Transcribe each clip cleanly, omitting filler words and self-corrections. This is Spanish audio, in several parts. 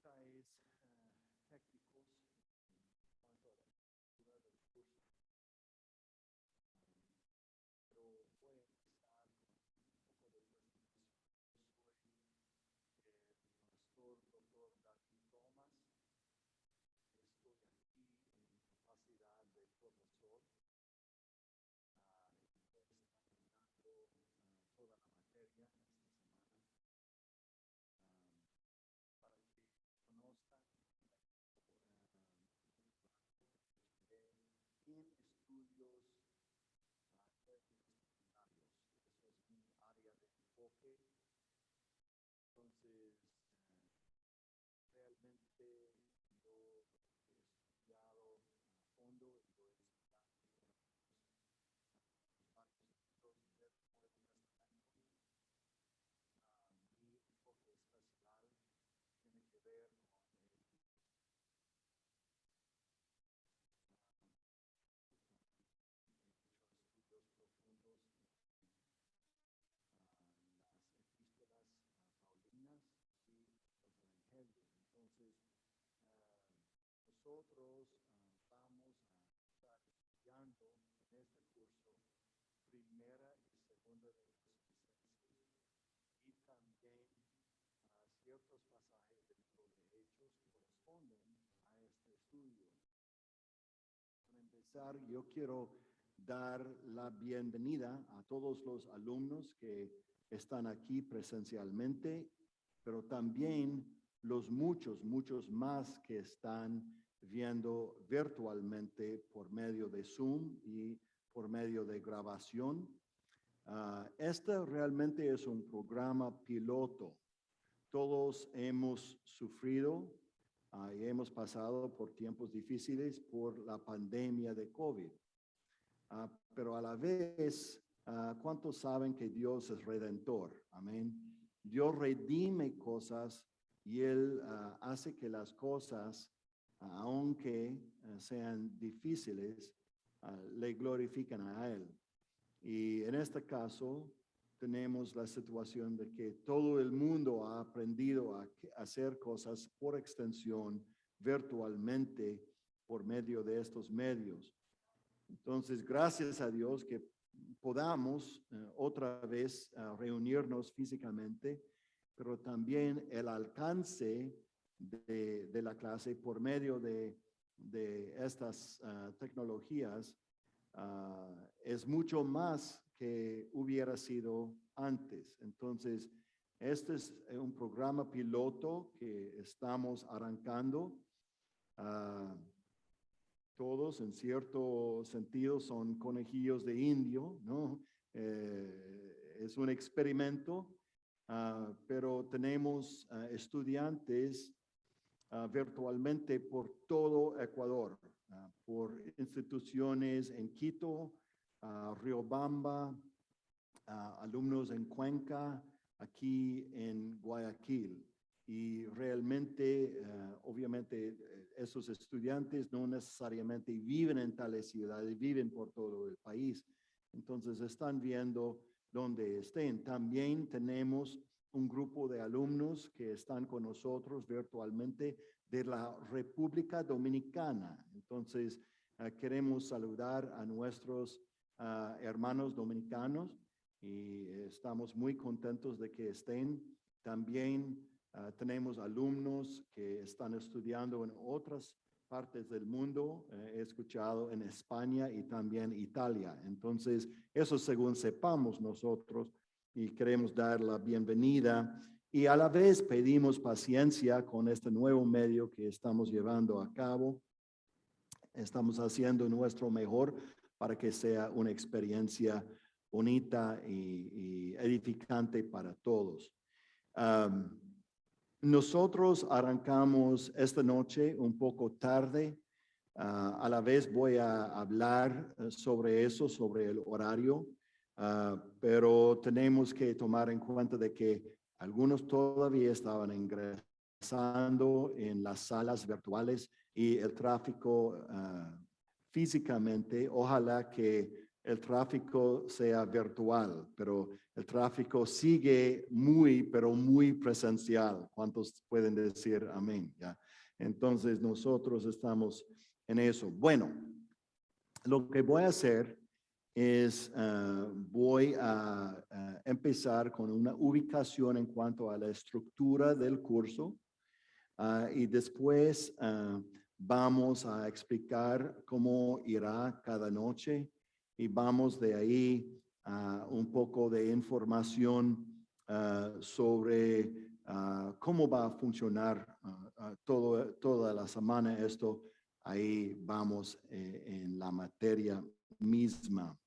detalles técnicos en cuanto a la estructura del curso, pero voy a empezar con un poco de presentación. Yo soy el pastor Dr. David Thomas. Estoy aquí en capacidad de profesor. Estoy dando toda la materia esta semana. Para que conozcan en estudios secundarios. Eso es mi área de enfoque. Entonces, realmente yo he estudiado a fondo y lo he estudiado en varios libros del Nuevo Testamento. Mi enfoque especial tiene que ver con estudios profundos las epístolas paulinas y los evangelios. Entonces, nosotros vamos a estar estudiando en este curso primera y segunda de Tesalonicenses y también ciertos pasajes dentro de Hechos que corresponden a este estudio. Para empezar, yo quiero dar la bienvenida a todos los alumnos que están aquí presencialmente, pero también los muchos más que están viendo virtualmente por medio de Zoom y por medio de grabación. Este realmente es un programa piloto. Todos hemos sufrido y hemos pasado por tiempos difíciles por la pandemia de COVID. Pero a la vez, ¿cuántos saben que Dios es redentor? Amén. Dios redime cosas y Él hace que las cosas, aunque sean difíciles, le glorifican a Él. Y en este caso, tenemos la situación de que todo el mundo ha aprendido a hacer cosas por extensión virtualmente por medio de estos medios. Entonces, gracias a Dios que podamos otra vez reunirnos físicamente, pero también el alcance de la clase por medio de estas tecnologías es mucho más que hubiera sido antes. Entonces, este es un programa piloto que estamos arrancando. Todos, en cierto sentido, son conejillos de indio, ¿no? Es un experimento, pero tenemos estudiantes virtualmente por todo Ecuador, por instituciones en Quito, Riobamba, alumnos en Cuenca, aquí en Guayaquil. Y realmente, obviamente, esos estudiantes no necesariamente viven en tales ciudades, viven por todo el país. Entonces, están viendo donde estén. También tenemos un grupo de alumnos que están con nosotros virtualmente de la República Dominicana. Entonces, queremos saludar a nuestros hermanos dominicanos y estamos muy contentos de que estén. También tenemos alumnos que están estudiando en otras partes del mundo. He escuchado en España y también Italia. Entonces, eso según sepamos nosotros y queremos dar la bienvenida y a la vez pedimos paciencia con este nuevo medio que estamos llevando a cabo. Estamos haciendo nuestro mejor para que sea una experiencia bonita y edificante para todos. Nosotros arrancamos esta noche un poco tarde. A la vez voy a hablar sobre eso, sobre el horario, pero tenemos que tomar en cuenta de que algunos todavía estaban ingresando en las salas virtuales y el tráfico físicamente. Ojalá que el tráfico sea virtual, pero el tráfico sigue pero muy presencial. ¿Cuántos pueden decir amén? ¿Ya? Entonces nosotros estamos en eso. Bueno, lo que voy a hacer es, voy a empezar con una ubicación en cuanto a la estructura del curso y después vamos a explicar cómo irá cada noche y vamos de ahí a un poco de información sobre cómo va a funcionar toda la semana esto. Ahí vamos en la materia misma.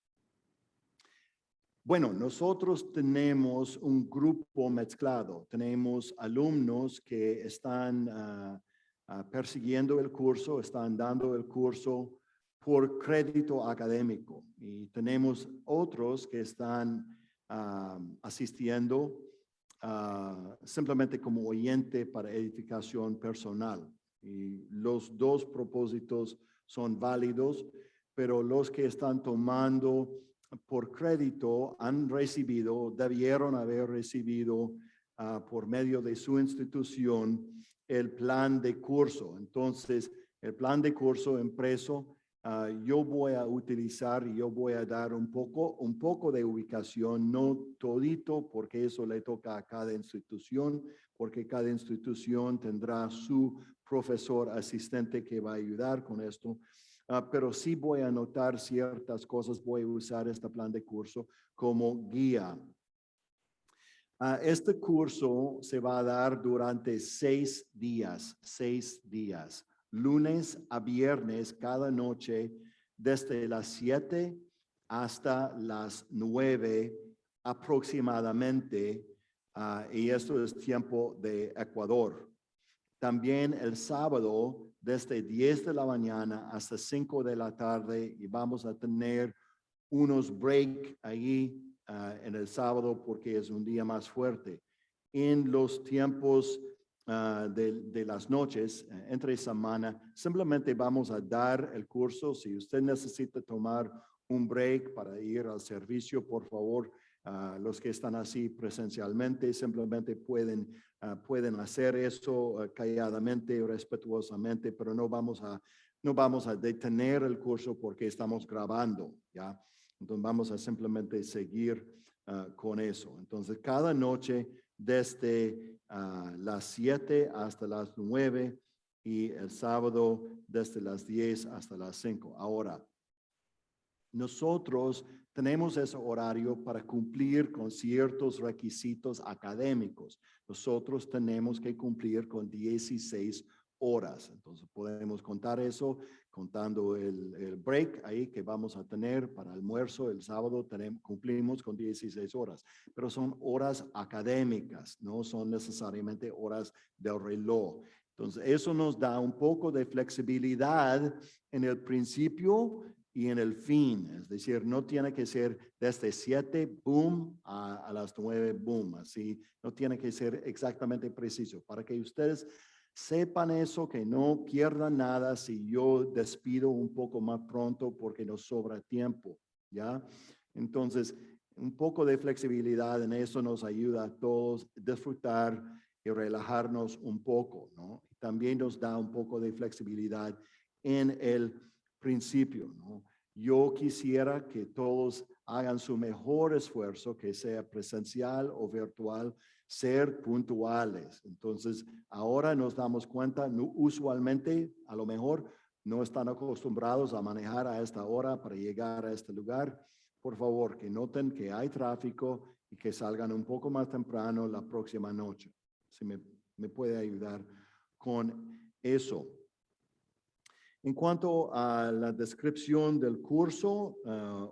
Bueno, nosotros tenemos un grupo mezclado. Tenemos alumnos que están persiguiendo el curso, están dando el curso por crédito académico. Y tenemos otros que están asistiendo simplemente como oyente para edificación personal. Y los dos propósitos son válidos, pero los que están tomando por crédito debieron haber recibido por medio de su institución el plan de curso. Entonces, el plan de curso impreso, yo voy a utilizar y yo voy a dar un poco de ubicación, no todito, porque eso le toca a cada institución, porque cada institución tendrá su profesor asistente que va a ayudar con esto. Pero sí voy a anotar ciertas cosas, voy a usar este plan de curso como guía. Este curso se va a dar durante 6 días, lunes a viernes, cada noche, desde las 7 hasta las 9 aproximadamente, y esto es tiempo de Ecuador. También el sábado, desde 10 de la mañana hasta 5 de la tarde, y vamos a tener unos break ahí en el sábado porque es un día más fuerte. En los tiempos de las noches, entre semana, simplemente vamos a dar el curso. Si usted necesita tomar un break para ir al servicio, por favor, los que están así presencialmente simplemente pueden hacer eso calladamente, respetuosamente, pero no vamos a detener el curso porque estamos grabando, ¿ya? Entonces vamos a simplemente seguir con eso. Entonces cada noche desde las 7 hasta las 9 y el sábado desde las 10 hasta las 5. Ahora, nosotros tenemos ese horario para cumplir con ciertos requisitos académicos. Nosotros tenemos que cumplir con 16 horas. Entonces podemos contar eso contando el break ahí que vamos a tener para almuerzo. El sábado cumplimos con 16 horas, pero son horas académicas, no son necesariamente horas del reloj. Entonces eso nos da un poco de flexibilidad en el principio y en el fin, es decir, no tiene que ser desde 7, boom, a las 9, boom, así, no tiene que ser exactamente preciso, para que ustedes sepan eso, que no pierdan nada si yo despido un poco más pronto porque nos sobra tiempo, ¿ya? Entonces, un poco de flexibilidad en eso nos ayuda a todos a disfrutar y relajarnos un poco, ¿no? También nos da un poco de flexibilidad en el principio, ¿no? Yo quisiera que todos hagan su mejor esfuerzo, que sea presencial o virtual, ser puntuales. Entonces, ahora nos damos cuenta, usualmente, a lo mejor, no están acostumbrados a manejar a esta hora para llegar a este lugar. Por favor, que noten que hay tráfico y que salgan un poco más temprano la próxima noche. Si me puede ayudar con eso. En cuanto a la descripción del curso,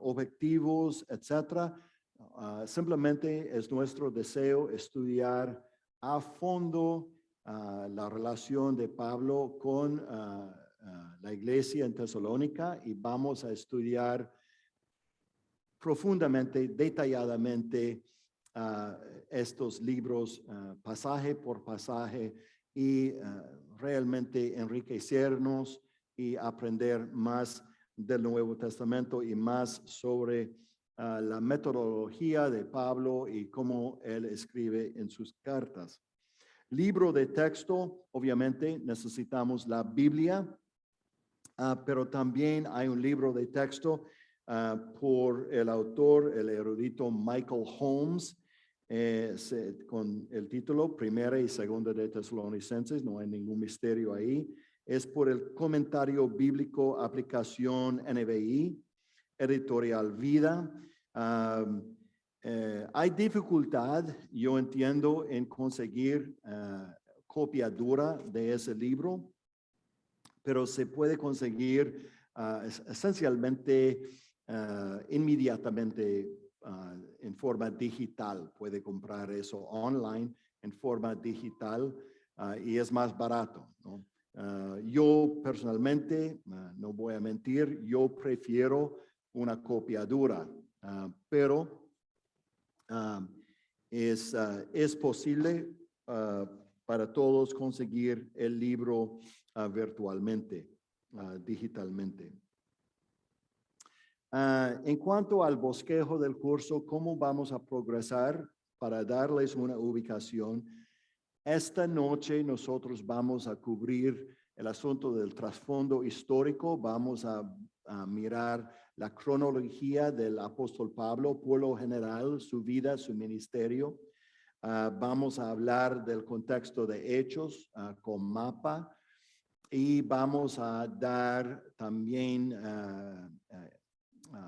objetivos, etcétera, simplemente es nuestro deseo estudiar a fondo la relación de Pablo con la iglesia en Tesalónica y vamos a estudiar profundamente, detalladamente estos libros pasaje por pasaje y realmente enriquecernos y aprender más del Nuevo Testamento y más sobre la metodología de Pablo y cómo él escribe en sus cartas. Libro de texto, obviamente necesitamos la Biblia, pero también hay un libro de texto por el autor, el erudito Michael Holmes, con el título Primera y Segunda de Tesalonicenses, no hay ningún misterio ahí. Es por el Comentario Bíblico Aplicación NBI, Editorial Vida. Hay dificultad, yo entiendo, en conseguir copia dura de ese libro, pero se puede conseguir esencialmente inmediatamente en forma digital. Puede comprar eso online en forma digital y es más barato, ¿no? Yo personalmente, no voy a mentir, yo prefiero una copia dura, pero es posible para todos conseguir el libro virtualmente, digitalmente. En cuanto al bosquejo del curso, ¿cómo vamos a progresar para darles una ubicación? Esta noche nosotros vamos a cubrir el asunto del trasfondo histórico, vamos a mirar la cronología del apóstol Pablo, por lo general, su vida, su ministerio. Vamos a hablar del contexto de Hechos con mapa y vamos a dar también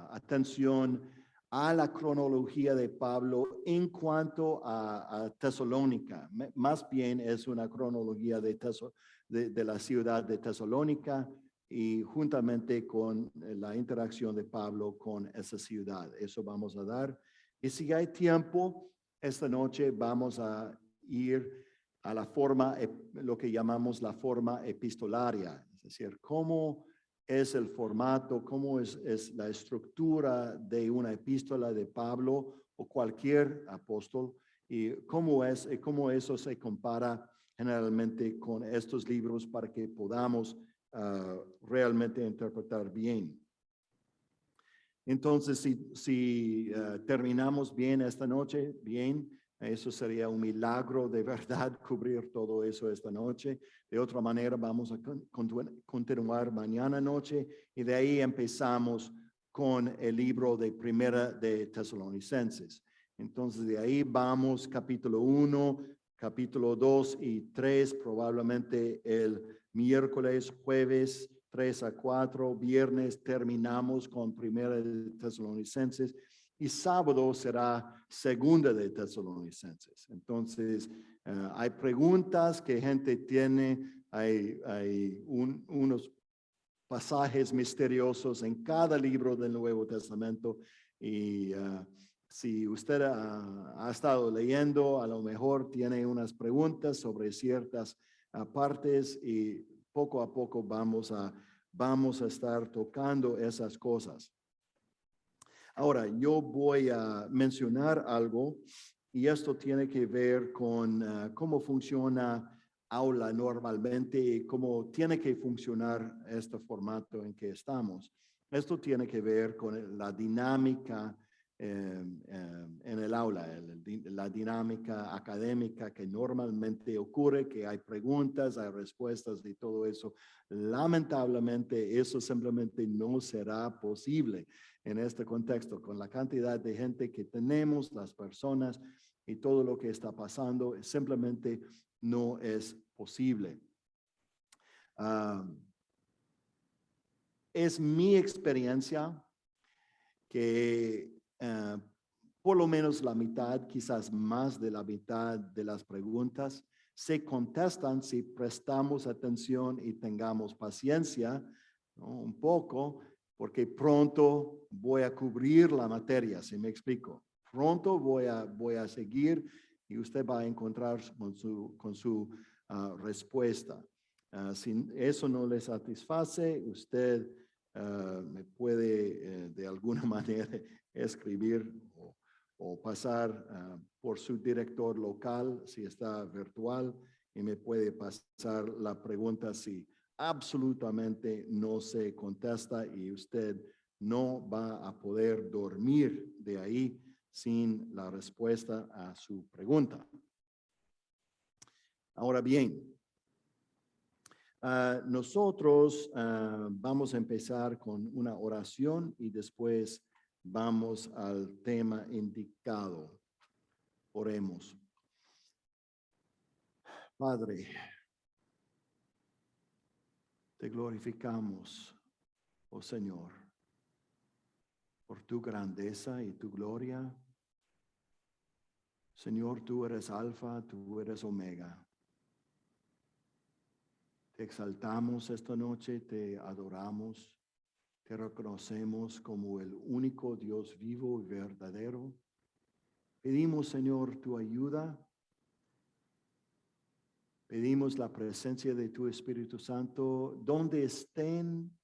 atención a la cronología de Pablo en cuanto a Tesalónica. Más bien es una cronología de la ciudad de Tesalónica y juntamente con la interacción de Pablo con esa ciudad. Eso vamos a dar. Y si hay tiempo, esta noche vamos a ir a la forma, lo que llamamos la forma epistolaria, es decir, cómo es el formato, cómo es la estructura de una epístola de Pablo o cualquier apóstol y cómo eso se compara generalmente con estos libros para que podamos realmente interpretar bien. Entonces, si terminamos bien esta noche, bien, eso sería un milagro de verdad cubrir todo eso esta noche. De otra manera, vamos a continuar mañana noche y de ahí empezamos con el libro de Primera de Tesalonicenses. Entonces, de ahí vamos capítulo 1, capítulo 2 y 3, probablemente el miércoles, jueves, 3 a 4, viernes terminamos con Primera de Tesalonicenses y sábado será Segunda de Tesalonicenses. Entonces, hay preguntas que gente tiene, hay unos pasajes misteriosos en cada libro del Nuevo Testamento y si usted ha estado leyendo, a lo mejor tiene unas preguntas sobre ciertas partes y poco a poco vamos a estar tocando esas cosas. Ahora, yo voy a mencionar algo y esto tiene que ver con cómo funciona aula normalmente y cómo tiene que funcionar este formato en que estamos. Esto tiene que ver con la dinámica en el aula, la dinámica académica que normalmente ocurre, que hay preguntas, hay respuestas y todo eso. Lamentablemente, eso simplemente no será posible en este contexto, con la cantidad de gente que tenemos, las personas y todo lo que está pasando, simplemente no es posible. Es mi experiencia que por lo menos la mitad, quizás más de la mitad de las preguntas se contestan si prestamos atención y tengamos paciencia, ¿no? Un poco, porque pronto voy a cubrir la materia, si me explico. Pronto voy a seguir y usted va a encontrar con su respuesta. Si eso no le satisface, usted me puede de alguna manera escribir o pasar por su director local si está virtual y me puede pasar la pregunta si absolutamente no se contesta y usted no va a poder dormir de ahí sin la respuesta a su pregunta. Ahora bien, nosotros vamos a empezar con una oración y después vamos al tema indicado. Oremos. Padre, te glorificamos, oh Señor, por tu grandeza y tu gloria. Señor, tú eres Alfa, tú eres Omega. Te exaltamos esta noche, te adoramos, te reconocemos como el único Dios vivo y verdadero. Pedimos, Señor, tu ayuda. Pedimos la presencia de tu Espíritu Santo, donde estén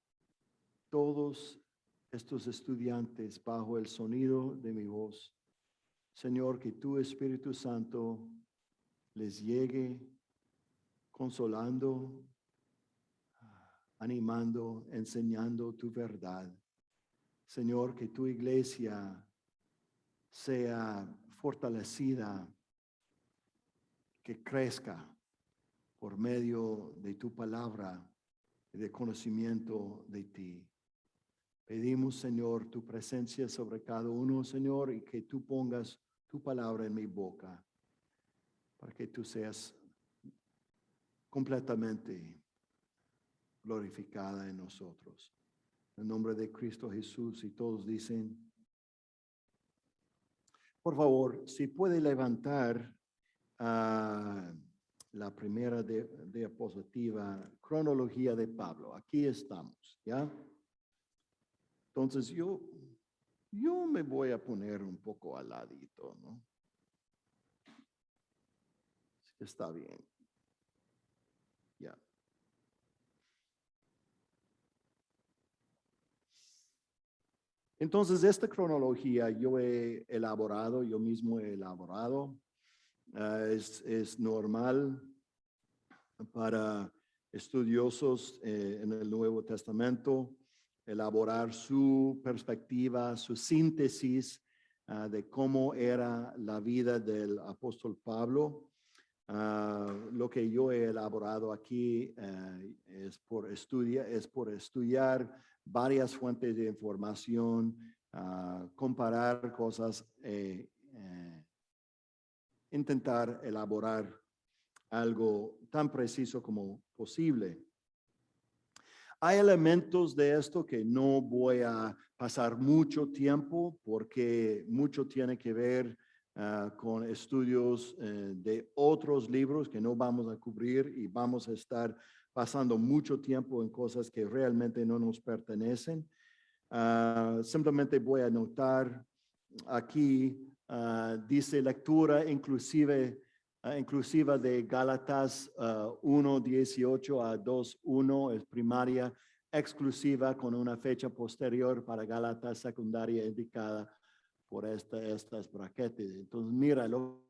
todos estos estudiantes bajo el sonido de mi voz. Señor, que tu Espíritu Santo les llegue consolando, animando, enseñando tu verdad. Señor, que tu iglesia sea fortalecida, que crezca por medio de tu palabra y de conocimiento de ti. Pedimos, Señor, tu presencia sobre cada uno, Señor, y que tú pongas tu palabra en mi boca para que tú seas completamente glorificada en nosotros. En nombre de Cristo Jesús, y todos dicen, por favor, si puede levantar la primera diapositiva, cronología de Pablo. Aquí estamos, ¿ya? Entonces yo me voy a poner un poco al ladito, ¿no? Está bien. Ya. Entonces, esta cronología yo mismo he elaborado. Es normal para estudiosos en el Nuevo Testamento elaborar su perspectiva, su síntesis de cómo era la vida del apóstol Pablo. Lo que yo he elaborado aquí es por estudiar varias fuentes de información, comparar cosas, intentar elaborar algo tan preciso como posible. Hay elementos de esto que no voy a pasar mucho tiempo porque mucho tiene que ver con estudios de otros libros que no vamos a cubrir y vamos a estar pasando mucho tiempo en cosas que realmente no nos pertenecen. Simplemente voy a anotar aquí, dice lectura inclusiva de Gálatas 1:18 a 2:1 es primaria, exclusiva con una fecha posterior para Gálatas secundaria indicada por estas braquetes. Entonces, míralo.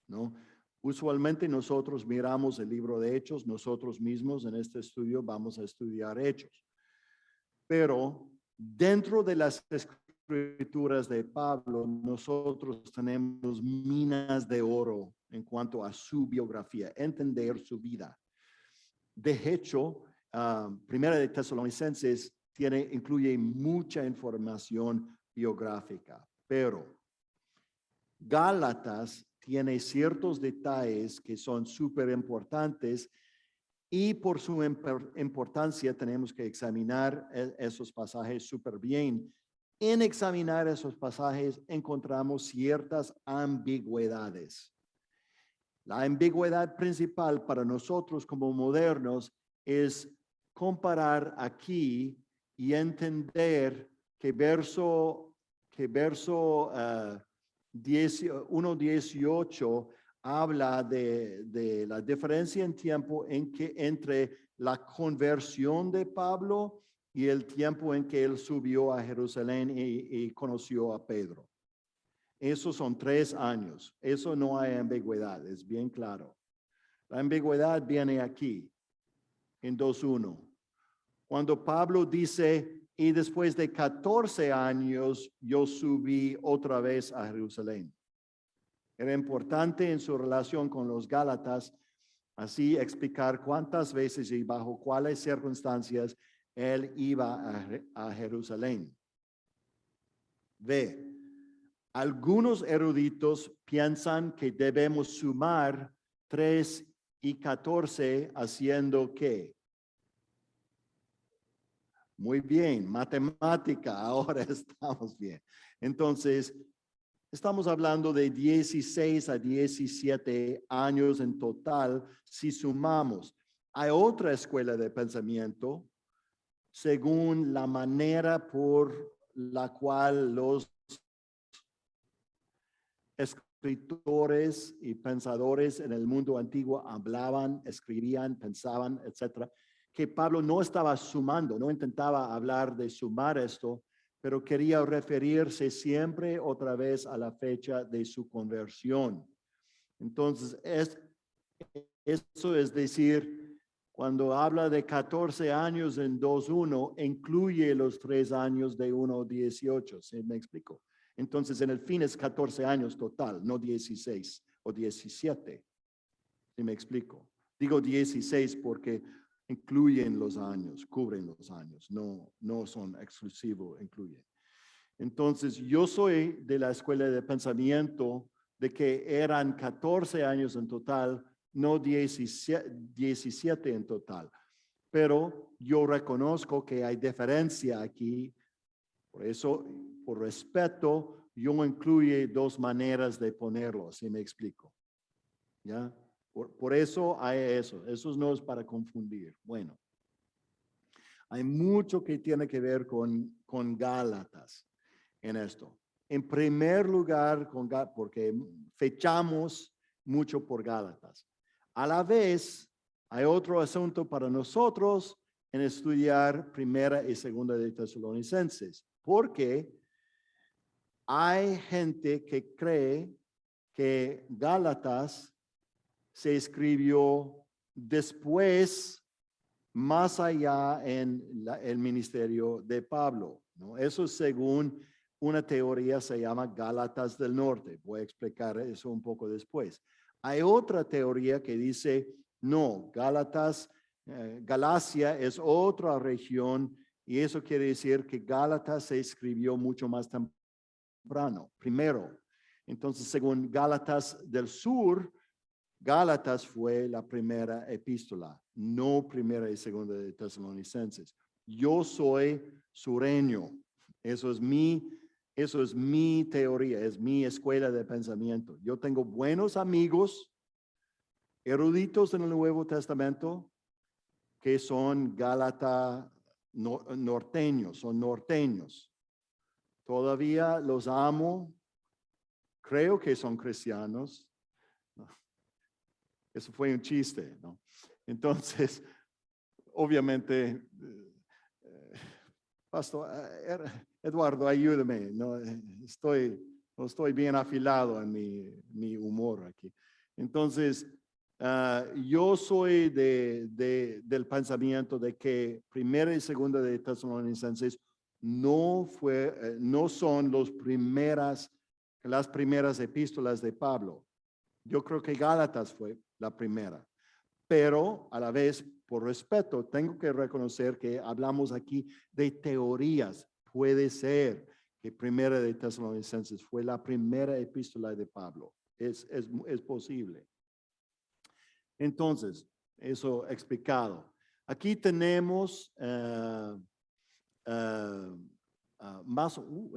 ¿No? Usualmente nosotros miramos el libro de Hechos, nosotros mismos en este estudio vamos a estudiar Hechos. Pero dentro de las escrituras de Pablo, nosotros tenemos minas de oro en cuanto a su biografía, entender su vida. De hecho, Primera de Tesalonicenses incluye mucha información biográfica, pero Gálatas tiene ciertos detalles que son súper importantes y por su importancia tenemos que examinar esos pasajes súper bien. En examinar esos pasajes encontramos ciertas ambigüedades. La ambigüedad principal para nosotros como modernos es comparar aquí y entender que verso 1:18 habla de la diferencia en tiempo entre la conversión de Pablo y el tiempo en que él subió a Jerusalén y conoció a Pedro. Esos son 3 años. Eso no hay ambigüedad, es bien claro. La ambigüedad viene aquí, en 2:1. Cuando Pablo dice, y después de 14 años, yo subí otra vez a Jerusalén. Era importante en su relación con los Gálatas, así explicar cuántas veces y bajo cuáles circunstancias él iba a Jerusalén. Ve, algunos eruditos piensan que debemos sumar 3 y 14 haciendo ¿qué? Muy bien, matemática, ahora estamos bien. Entonces, estamos hablando de 16 a 17 años en total si sumamos. Hay otra escuela de pensamiento según la manera por la cual los escritores y pensadores en el mundo antiguo hablaban, escribían, pensaban, etcétera, que Pablo no estaba sumando, no intentaba hablar de sumar esto, pero quería referirse siempre otra vez a la fecha de su conversión. Entonces, eso es decir, cuando habla de 14 años en 2:1, incluye los 3 años de 1:18, ¿sí me explico? Entonces, en el fin es 14 años total, no 16 o 17. ¿Sí me explico? Digo 16 porque incluyen los años, cubren los años, no son exclusivos, incluyen. Entonces, yo soy de la escuela de pensamiento de que eran 14 años en total, no 17 en total. Pero yo reconozco que hay diferencia aquí. Por eso, por respeto, yo incluye 2 maneras de ponerlo, si me explico. ¿Ya? Por eso hay eso. Eso no es para confundir. Bueno, hay mucho que tiene que ver con Gálatas en esto. En primer lugar, porque fechamos mucho por Gálatas. A la vez, hay otro asunto para nosotros en estudiar primera y segunda de Tesalonicenses, porque hay gente que cree que Gálatas se escribió después, más allá en el ministerio de Pablo, ¿no? Eso según una teoría se llama Gálatas del Norte. Voy a explicar eso un poco después. Hay otra teoría que dice, no, Galacia es otra región y eso quiere decir que Gálatas se escribió mucho más temprano, primero. Entonces, según Gálatas del Sur, Gálatas fue la primera epístola, no primera y segunda de Tesalonicenses. Yo soy sureño. Eso es mi teoría, es mi escuela de pensamiento. Yo tengo buenos amigos eruditos en el Nuevo Testamento que son norteños, son norteños. Todavía los amo. Creo que son cristianos. Eso fue un chiste, ¿no? Entonces, obviamente, Pastor Eduardo, ayúdame, no estoy bien afilado en mi humor aquí. Entonces, yo soy del pensamiento de que primera y segunda de Tesalonicenses no son las primeras epístolas de Pablo. Yo creo que Gálatas fue la primera, pero a la vez, por respeto, tengo que reconocer que hablamos aquí de teorías. Puede ser que primera de Tesalonicenses fue la primera epístola de Pablo. Es posible. Entonces, eso explicado. Aquí tenemos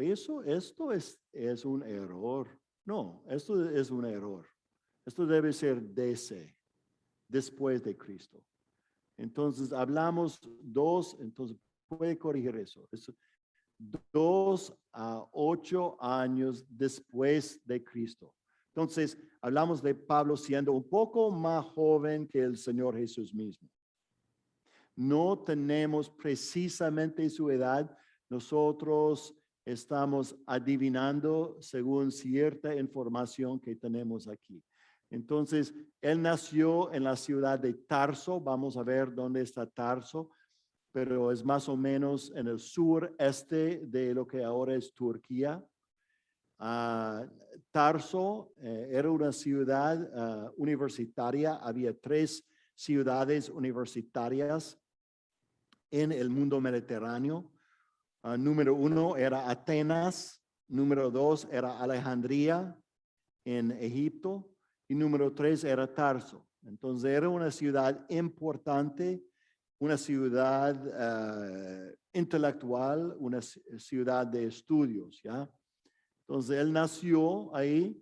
esto es un error. No, esto es un error. Esto debe ser DC, después de Cristo. Entonces, hablamos 2, entonces puede corregir eso. 2 a 8 años después de Cristo. Entonces, hablamos de Pablo siendo un poco más joven que el Señor Jesús mismo. No tenemos precisamente su edad. Nosotros estamos adivinando según cierta información que tenemos aquí. Entonces, él nació en la ciudad de Tarso. Vamos a ver dónde está Tarso, pero es más o menos en el sureste de lo que ahora es Turquía. Tarso era una ciudad universitaria. Había 3 ciudades universitarias en el mundo mediterráneo. Número 1 era Atenas, número 2 era Alejandría en Egipto y número 3 era Tarso. Entonces era una ciudad importante, una ciudad intelectual, una ciudad de estudios, ¿ya? Entonces él nació ahí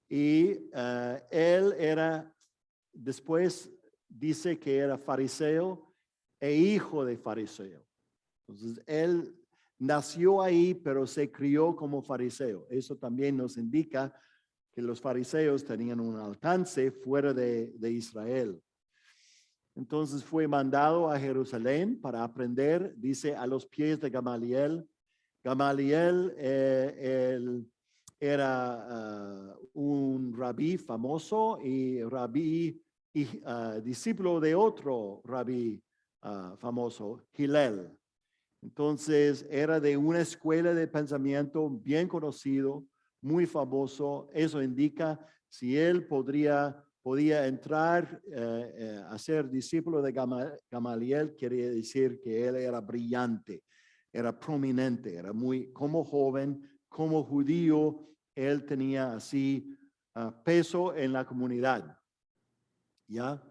y él era, después dice que era fariseo e hijo de fariseo. Entonces él nació ahí, pero se crió como fariseo. Eso también nos indica que los fariseos tenían un alcance fuera de Israel. Entonces fue mandado a Jerusalén para aprender, dice, a los pies de Gamaliel. Gamaliel él era un rabí famoso y rabí y discípulo de otro rabí famoso, Hillel. Entonces era de una escuela de pensamiento bien conocido, muy famoso. Eso indica si él podía entrar a ser discípulo de Gamaliel, quiere decir que él era brillante, era prominente, era muy, como joven, como judío, él tenía así peso en la comunidad. ¿Ya?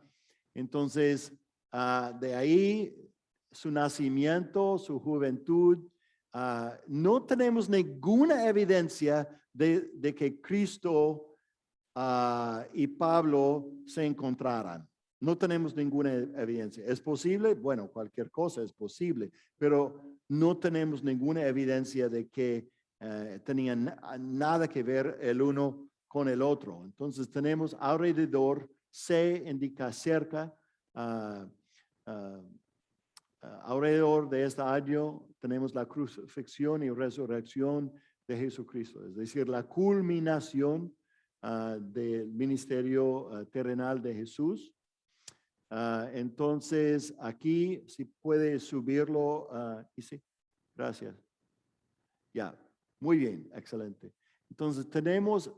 Entonces, de ahí su nacimiento, su juventud, no tenemos ninguna evidencia de que Cristo y Pablo se encontraran. No tenemos ninguna evidencia. ¿Es posible? Bueno, cualquier cosa es posible, pero no tenemos ninguna evidencia de que tenían nada que ver el uno con el otro. Entonces tenemos alrededor, se indica cerca, alrededor de este año tenemos la crucifixión y resurrección de Jesucristo, es decir, la culminación del ministerio terrenal de Jesús. Entonces, aquí, si puede subirlo, y sí, gracias. Ya, muy bien, excelente. Entonces, tenemos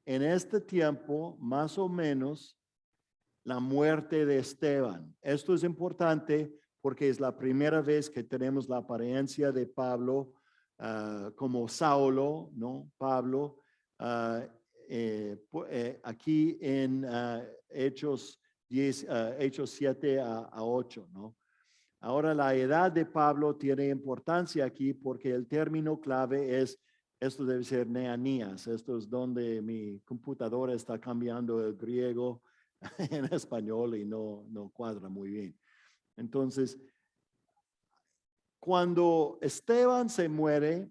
en este tiempo, más o menos, la muerte de Esteban. Esto es importante porque es la primera vez que tenemos la apariencia de Pablo como Saulo, ¿no? Pablo, aquí en Hechos 7 a 8, ¿no? Ahora la edad de Pablo tiene importancia aquí porque el término clave es, esto debe ser Neanías, esto es donde mi computadora está cambiando el griego en español y no cuadra muy bien. Entonces, cuando Esteban se muere,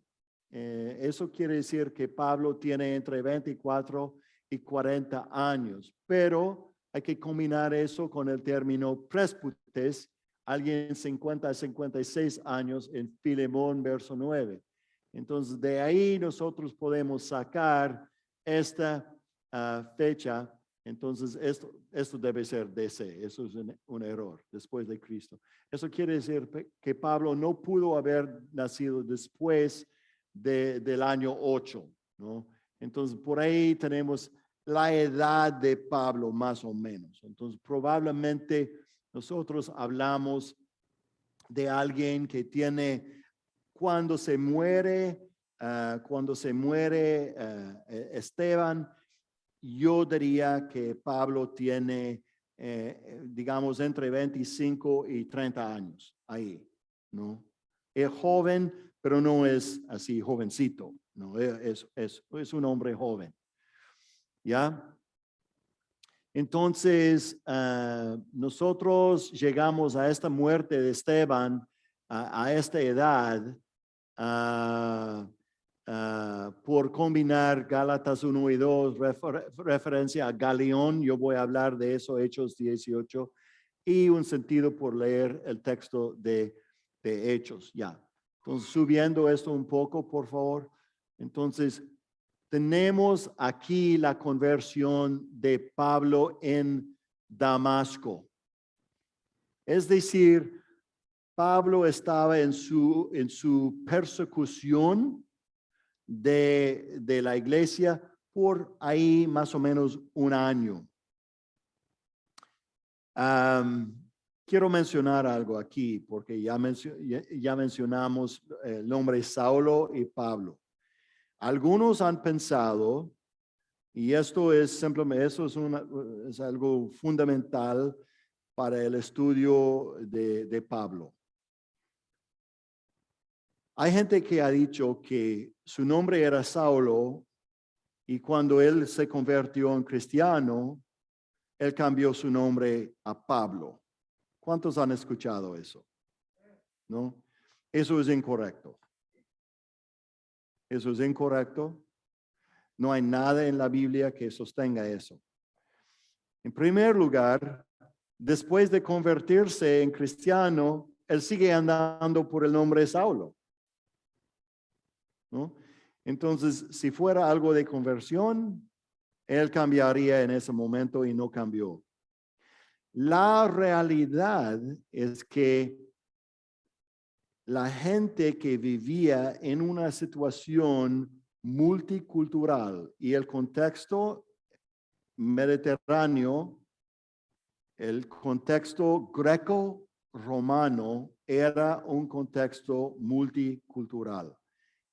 eso quiere decir que Pablo tiene entre 24 y 40 años, pero hay que combinar eso con el término presbutes, alguien 50 a 56 años en Filemón, verso 9. Entonces, de ahí nosotros podemos sacar esta fecha. Entonces, esto debe ser DC, eso es un error, después de Cristo. Eso quiere decir que Pablo no pudo haber nacido después del año 8, ¿no? Entonces, por ahí tenemos la edad de Pablo, más o menos. Entonces, probablemente nosotros hablamos de alguien que tiene, cuando se muere Esteban, yo diría que Pablo tiene, digamos, entre 25 y 30 años ahí, ¿no? Es joven, pero no es así jovencito, ¿no? Es un hombre joven, ¿ya? Entonces, nosotros llegamos a esta muerte de Esteban, a esta edad, por combinar Gálatas 1 y 2, referencia a Galión, yo voy a hablar de eso, Hechos 18, y un sentido por leer el texto de Hechos. Ya. Entonces, subiendo esto un poco, por favor. Entonces, tenemos aquí la conversión de Pablo en Damasco. Es decir, Pablo estaba en su persecución de la iglesia por ahí más o menos un año. Quiero mencionar algo aquí porque ya mencionamos el nombre Saulo y Pablo. Algunos han pensado, y esto es simplemente, es algo fundamental para el estudio de Pablo. Hay gente que ha dicho que su nombre era Saulo y cuando él se convirtió en cristiano, él cambió su nombre a Pablo. ¿Cuántos han escuchado eso? ¿No? Eso es incorrecto. Eso es incorrecto. No hay nada en la Biblia que sostenga eso. En primer lugar, después de convertirse en cristiano, él sigue andando por el nombre de Saulo, ¿no? Entonces, si fuera algo de conversión, él cambiaría en ese momento y no cambió. La realidad es que la gente que vivía en una situación multicultural y el contexto mediterráneo, el contexto greco-romano era un contexto multicultural.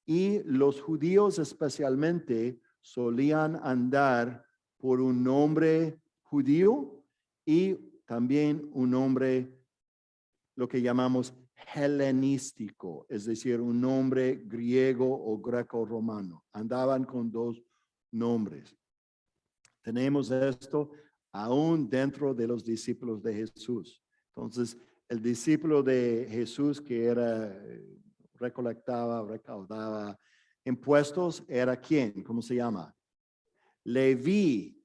Y los judíos especialmente solían andar por un nombre judío y también un nombre, lo que llamamos helenístico, es decir, un nombre griego o greco-romano. Andaban con dos nombres. Tenemos esto aún dentro de los discípulos de Jesús. Entonces, el discípulo de Jesús que recaudaba impuestos, ¿era quién? ¿Cómo se llama? Leví,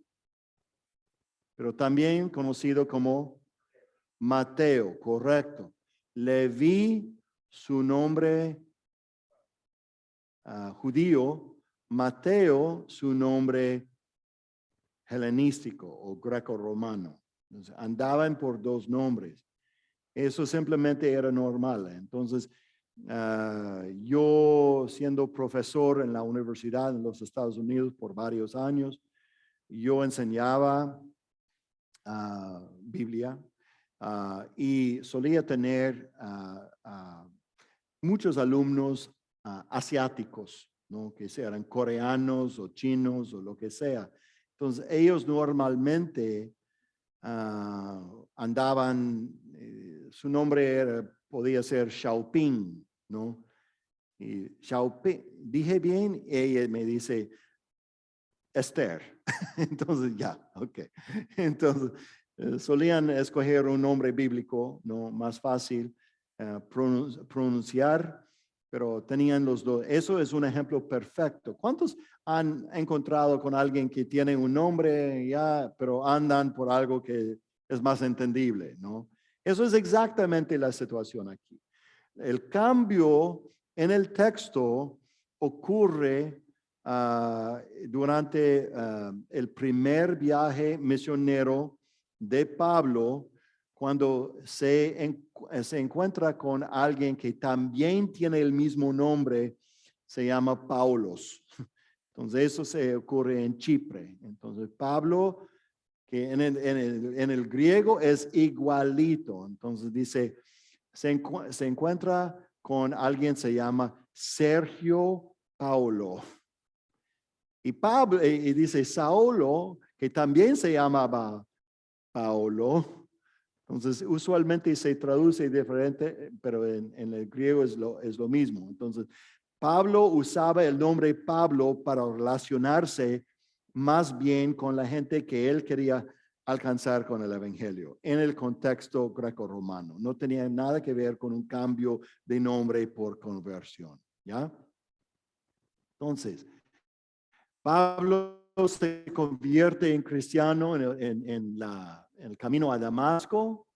pero también conocido como Mateo, correcto. Leví, su nombre judío, Mateo, su nombre helenístico o greco-romano. Andaban por dos nombres. Eso simplemente era normal. Entonces, yo siendo profesor en la universidad en los Estados Unidos por varios años, yo enseñaba Biblia y solía tener muchos alumnos asiáticos, ¿no? Que eran coreanos o chinos o lo que sea. Entonces, ellos normalmente andaban, su nombre podía ser Xiaoping, ¿no? Y Xiaoping, dije bien, ella me dice Esther. Entonces, ya, ok. Entonces, solían escoger un nombre bíblico, ¿no? Más fácil pronunciar, pero tenían los dos. Eso es un ejemplo perfecto. ¿Cuántos han encontrado con alguien que tiene un nombre ya, pero andan por algo que es más entendible, ¿no? Eso es exactamente la situación aquí. El cambio en el texto ocurre durante el primer viaje misionero de Pablo, cuando se encuentra con alguien que también tiene el mismo nombre, se llama Paulos. Entonces eso se ocurre en Chipre. Entonces Pablo, que en el griego es igualito. Entonces dice, se encuentra con alguien, se llama Sergio Paulo. Y Pablo, y dice Saulo, que también se llamaba Paulo. Entonces, usualmente se traduce diferente, pero en el griego es lo mismo. Entonces, Pablo usaba el nombre Pablo para relacionarse más bien con la gente que él quería alcanzar con el evangelio en el contexto greco-romano. No tenía nada que ver con un cambio de nombre por conversión, ¿ya? Entonces, Pablo se convierte en cristiano en el camino a Damasco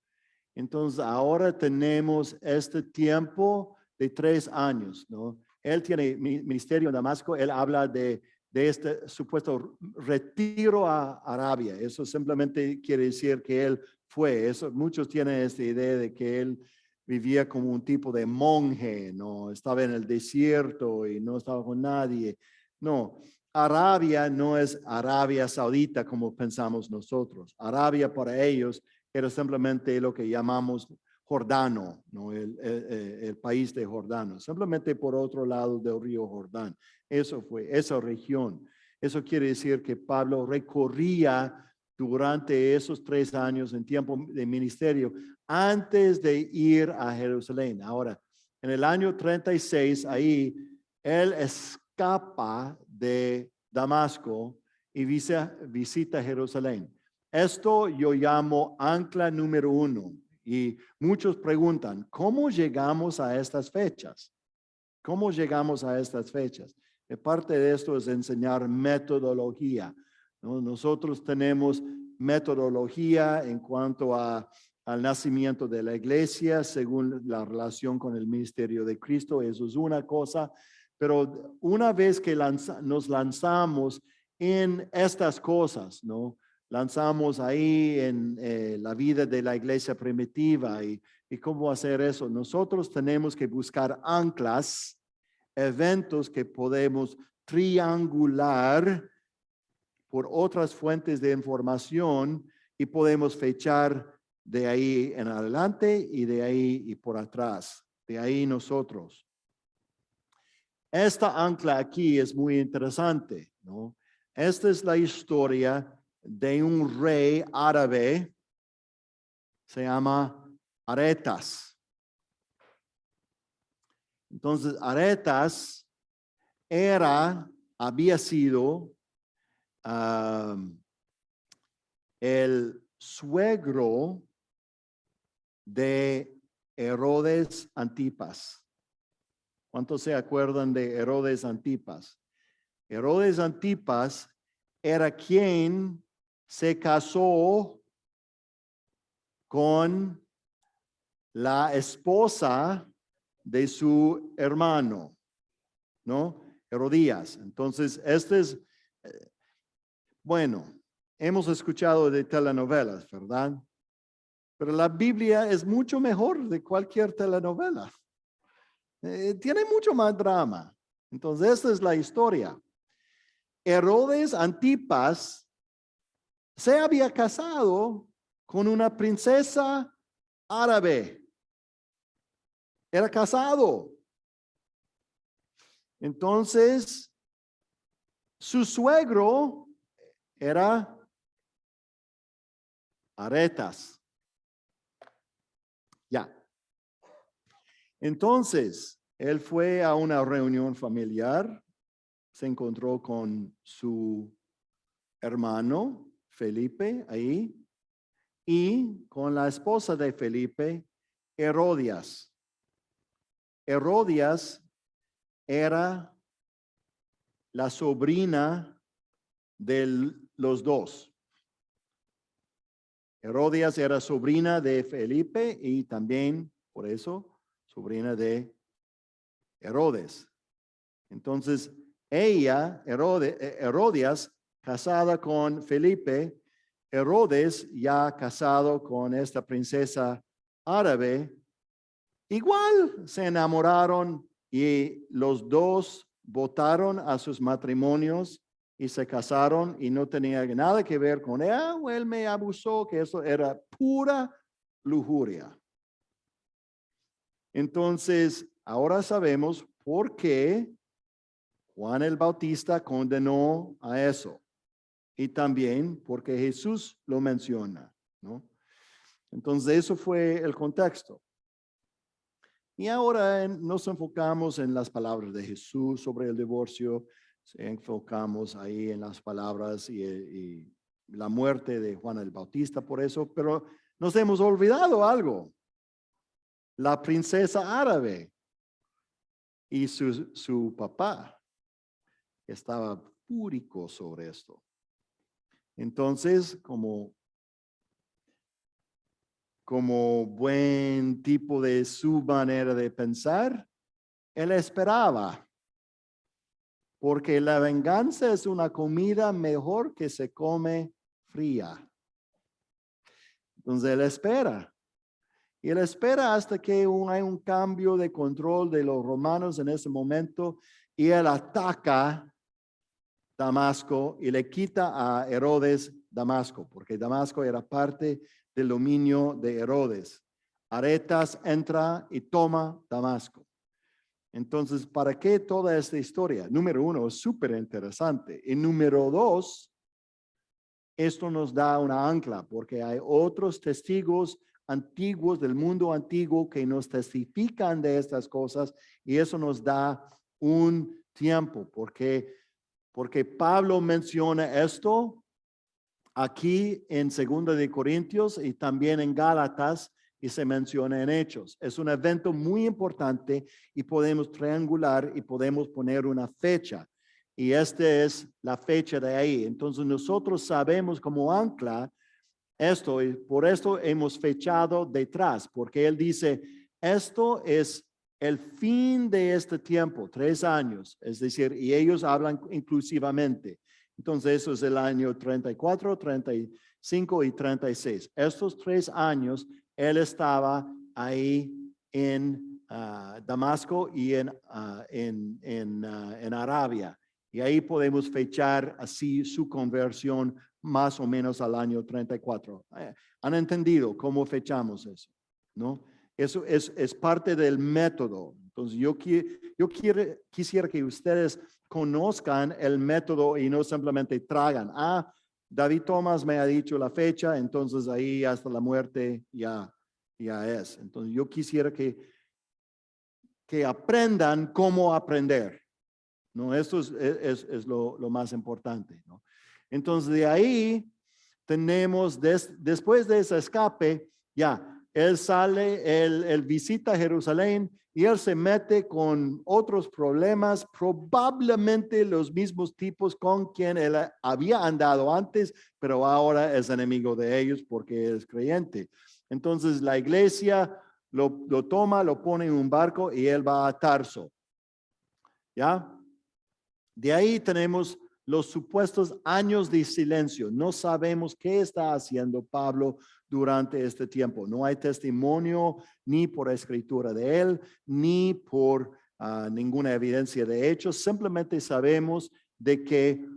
Entonces ahora tenemos este tiempo de 3 años, ¿no? Él tiene ministerio en Damasco, él habla de este supuesto retiro a Arabia. Eso simplemente quiere decir que él fue. Eso, muchos tienen esta idea de que él vivía como un tipo de monje, ¿no? Estaba en el desierto y no estaba con nadie. No, Arabia no es Arabia Saudita como pensamos nosotros. Arabia para ellos era simplemente lo que llamamos Jordano, ¿no? El país de Jordano, simplemente por otro lado del río Jordán. Eso fue esa región. Eso quiere decir que Pablo recorría durante esos 3 años en tiempo de ministerio antes de ir a Jerusalén. Ahora, en el año 36, ahí, él escapa de Damasco y visita Jerusalén. Esto yo llamo ancla número 1. Y muchos preguntan, ¿cómo llegamos a estas fechas? ¿Cómo llegamos a estas fechas? Parte de esto es enseñar metodología, ¿no? Nosotros tenemos metodología en cuanto al nacimiento de la iglesia según la relación con el ministerio de Cristo. Eso es una cosa, pero una vez que nos lanzamos en estas cosas, ¿no? Lanzamos ahí en la vida de la iglesia primitiva y cómo hacer eso. Nosotros tenemos que buscar anclas, eventos que podemos triangular por otras fuentes de información y podemos fechar de ahí en adelante y de ahí y por atrás. De ahí nosotros. Esta ancla aquí es muy interesante, ¿no? Esta es la historia de un rey árabe, se llama Aretas. Entonces, Aretas había sido el suegro de Herodes Antipas. ¿Cuántos se acuerdan de Herodes Antipas? Herodes Antipas era quien se casó con la esposa de su hermano, ¿no? Herodías. Entonces, bueno, hemos escuchado de telenovelas, ¿verdad? Pero la Biblia es mucho mejor de cualquier telenovela. Tiene mucho más drama. Entonces, esta es la historia. Herodes Antipas se había casado con una princesa árabe. Era casado. Entonces, su suegro era Aretas. Ya. Entonces, él fue a una reunión familiar, se encontró con su hermano Felipe ahí y con la esposa de Felipe, Herodias. Herodias era la sobrina de los dos. Herodias era sobrina de Felipe y también, por eso, sobrina de Herodes. Entonces, Herodias, casada con Felipe, Herodes ya casado con esta princesa árabe, igual se enamoraron y los dos votaron a sus matrimonios y se casaron y no tenía nada que ver con él me abusó, que eso era pura lujuria. Entonces, ahora sabemos por qué Juan el Bautista condenó a eso. Y también porque Jesús lo menciona, ¿no? Entonces, eso fue el contexto. Y ahora nos enfocamos en las palabras de Jesús sobre el divorcio. Enfocamos ahí en las palabras y la muerte de Juan el Bautista por eso. Pero nos hemos olvidado algo. La princesa árabe y su papá estaba púrico sobre esto. Entonces, como como buen tipo de su manera de pensar, él esperaba. Porque la venganza es una comida mejor que se come fría. Entonces él espera. Y él espera hasta que hay un cambio de control de los romanos en ese momento y él ataca Damasco y le quita a Herodes Damasco, porque Damasco era parte del dominio de Herodes. Aretas entra y toma Damasco. Entonces, ¿para qué toda esta historia? Número uno, es súper interesante. Y número dos, esto nos da una ancla, porque hay otros testigos antiguos del mundo antiguo que nos testifican de estas cosas y eso nos da un tiempo, porque Pablo menciona esto aquí en 2 de Corintios y también en Gálatas y se menciona en Hechos. Es un evento muy importante y podemos triangular y podemos poner una fecha. Y esta es la fecha de ahí. Entonces nosotros sabemos como ancla esto y por esto hemos fechado detrás, porque él dice, esto es el fin de este tiempo, 3 años, es decir, y ellos hablan inclusivamente. Entonces eso es el año 34, 35 y 36. Estos 3 años, él estaba ahí en Damasco y en Arabia. Y ahí podemos fechar así su conversión más o menos al año 34. ¿Han entendido cómo fechamos eso? ¿No? Eso es parte del método. Entonces quisiera que ustedes conozcan el método y no simplemente tragan. David Thomas me ha dicho la fecha, entonces ahí hasta la muerte ya es. Entonces yo quisiera que aprendan cómo aprender. ¿No? Esto es lo más importante, ¿no? Entonces de ahí tenemos, después de ese escape, él sale, él visita Jerusalén y él se mete con otros problemas, probablemente los mismos tipos con quien él había andado antes, pero ahora es enemigo de ellos porque es creyente. Entonces la iglesia lo toma, lo pone en un barco y él va a Tarso. ¿Ya? De ahí tenemos los supuestos años de silencio. No sabemos qué está haciendo Pablo durante este tiempo. No hay testimonio ni por escritura de él, ni por ninguna evidencia de hechos. Simplemente sabemos de que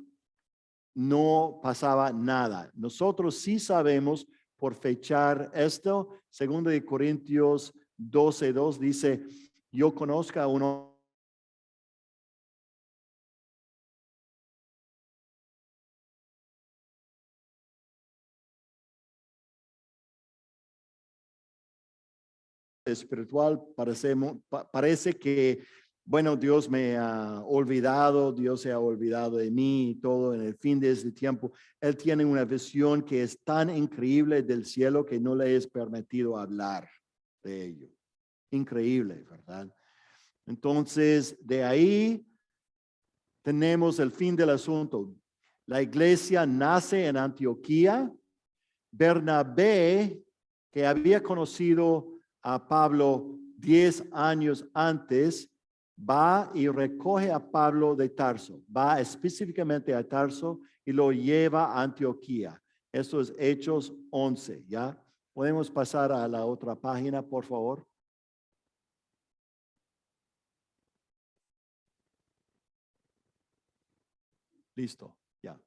no pasaba nada. Nosotros sí sabemos por fechar esto. 2 de Corintios 12:2 dice, yo conozco a uno espiritual, parece que, bueno, Dios me ha olvidado, Dios se ha olvidado de mí y todo en el fin de este tiempo. Él tiene una visión que es tan increíble del cielo que no le es permitido hablar de ello. Increíble, ¿verdad? Entonces, de ahí tenemos el fin del asunto. La iglesia nace en Antioquía. Bernabé, que había conocido a Pablo 10 años antes, va y recoge a Pablo de Tarso, va específicamente a Tarso y lo lleva a Antioquía. Esto es Hechos 11, ¿ya? Podemos pasar a la otra página, por favor. Listo, ya.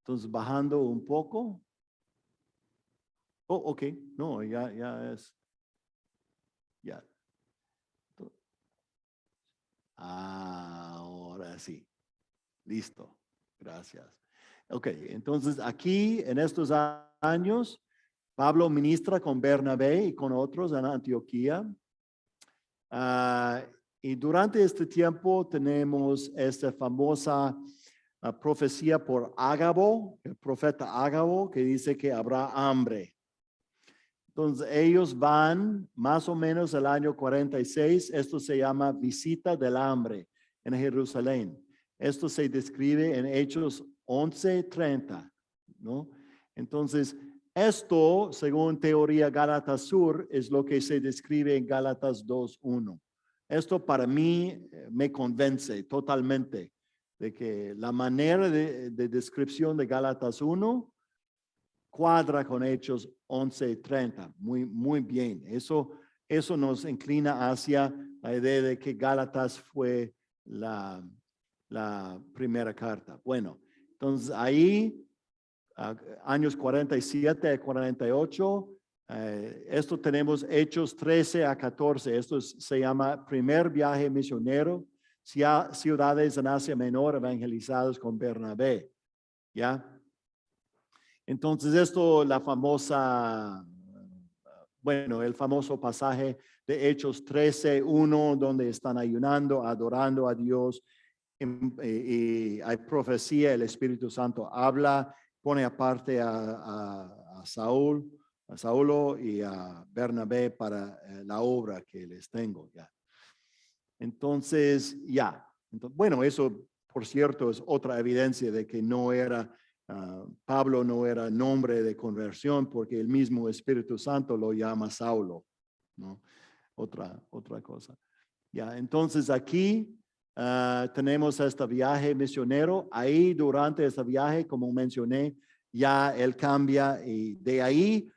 Entonces, bajando un poco. Oh, ok, no, ya es. Ya. Ahora sí. Listo. Gracias. Ok, entonces aquí en estos años, Pablo ministra con Bernabé y con otros en Antioquía. Y durante este tiempo tenemos esta famosa profecía por Ágabo, el profeta Ágabo, que dice que habrá hambre. Entonces ellos van más o menos el año 46, esto se llama visita del hambre en Jerusalén. Esto se describe en Hechos 11:30, ¿no? Entonces Esto, según teoría Gálatas Sur, es lo que se describe en Gálatas 2:1. Esto para mí me convence totalmente de que la manera de descripción de Gálatas 1 cuadra con Hechos 11:30. Muy bien. Eso nos inclina hacia la idea de que Gálatas fue la primera carta. Bueno, entonces ahí, años 47 a 48, esto tenemos Hechos 13 a 14. Esto se llama primer viaje misionero, ciudades en Asia Menor evangelizadas con Bernabé. ¿Ya? Entonces esto, el famoso pasaje de Hechos 13:1, donde están ayunando, adorando a Dios, y hay profecía, el Espíritu Santo habla, pone aparte a Saulo y a Bernabé para la obra que les tengo ya. Entonces, bueno, eso, por cierto, es otra evidencia de que no era Pablo no era nombre de conversión, porque el mismo Espíritu Santo lo llama Saulo, ¿no? Otra cosa. Ya, entonces aquí tenemos este viaje misionero. Ahí durante este viaje, como mencioné, ya él cambia y de ahí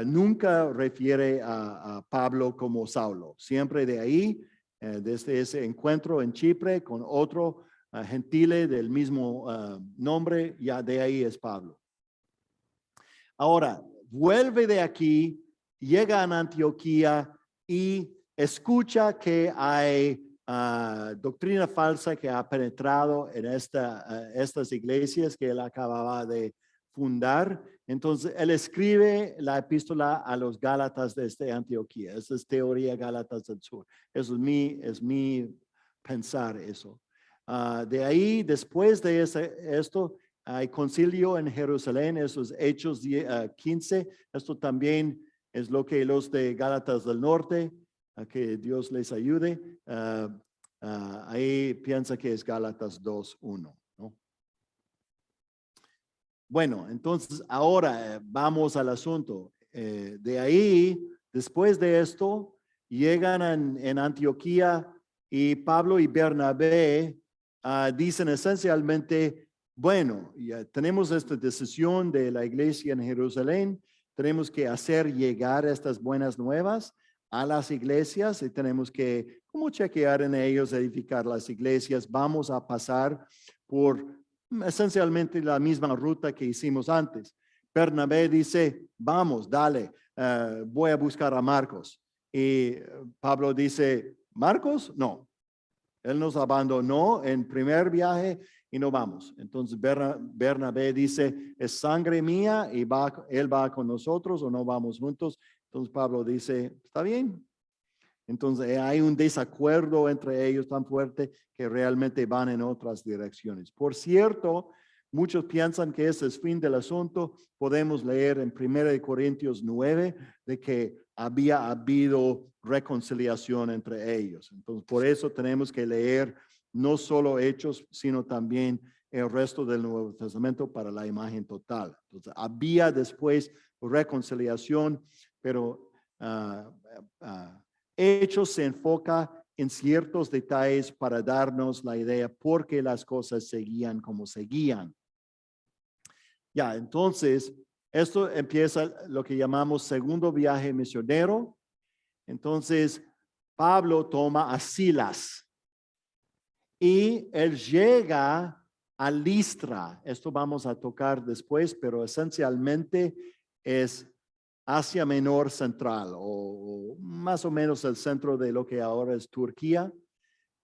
nunca refiere a Pablo como Saulo. Siempre de ahí, desde ese encuentro en Chipre con otro gentile del mismo nombre, ya de ahí es Pablo. Ahora, vuelve de aquí, llega a Antioquía y escucha que hay doctrina falsa que ha penetrado en estas iglesias que él acababa de fundar. Entonces, él escribe la epístola a los Gálatas desde Antioquía. Esa es teoría Gálatas del Sur. Eso es mi pensar eso. De ahí, después de esto, hay concilio en Jerusalén, esos Hechos 15. Esto también es lo que los de Gálatas del Norte, que Dios les ayude. Ahí piensa que es Gálatas 2:1, ¿no? Bueno, entonces ahora vamos al asunto. De ahí, después de esto, llegan en Antioquía y Pablo y Bernabé dicen esencialmente, bueno, ya tenemos esta decisión de la iglesia en Jerusalén, tenemos que hacer llegar estas buenas nuevas a las iglesias y tenemos que como chequear en ellos, edificar las iglesias. Vamos a pasar por esencialmente la misma ruta que hicimos antes. Bernabé dice, vamos, dale, voy a buscar a Marcos. Y Pablo dice, ¿Marcos? No. Él nos abandonó en primer viaje y no vamos. Entonces Bernabé dice, es sangre mía y él va con nosotros o no vamos juntos. Entonces Pablo dice, está bien. Entonces hay un desacuerdo entre ellos tan fuerte que realmente van en otras direcciones. Por cierto, muchos piensan que ese es fin del asunto. Podemos leer en 1 Corintios 9 de que había habido reconciliación entre ellos. Entonces, por eso tenemos que leer no solo Hechos, sino también el resto del Nuevo Testamento para la imagen total. Entonces, había después reconciliación, pero Hechos se enfoca en ciertos detalles para darnos la idea por qué las cosas seguían como seguían. Ya, entonces, esto empieza lo que llamamos segundo viaje misionero. Entonces, Pablo toma a Silas y él llega a Listra. Esto vamos a tocar después, pero esencialmente es Asia Menor Central o más o menos el centro de lo que ahora es Turquía,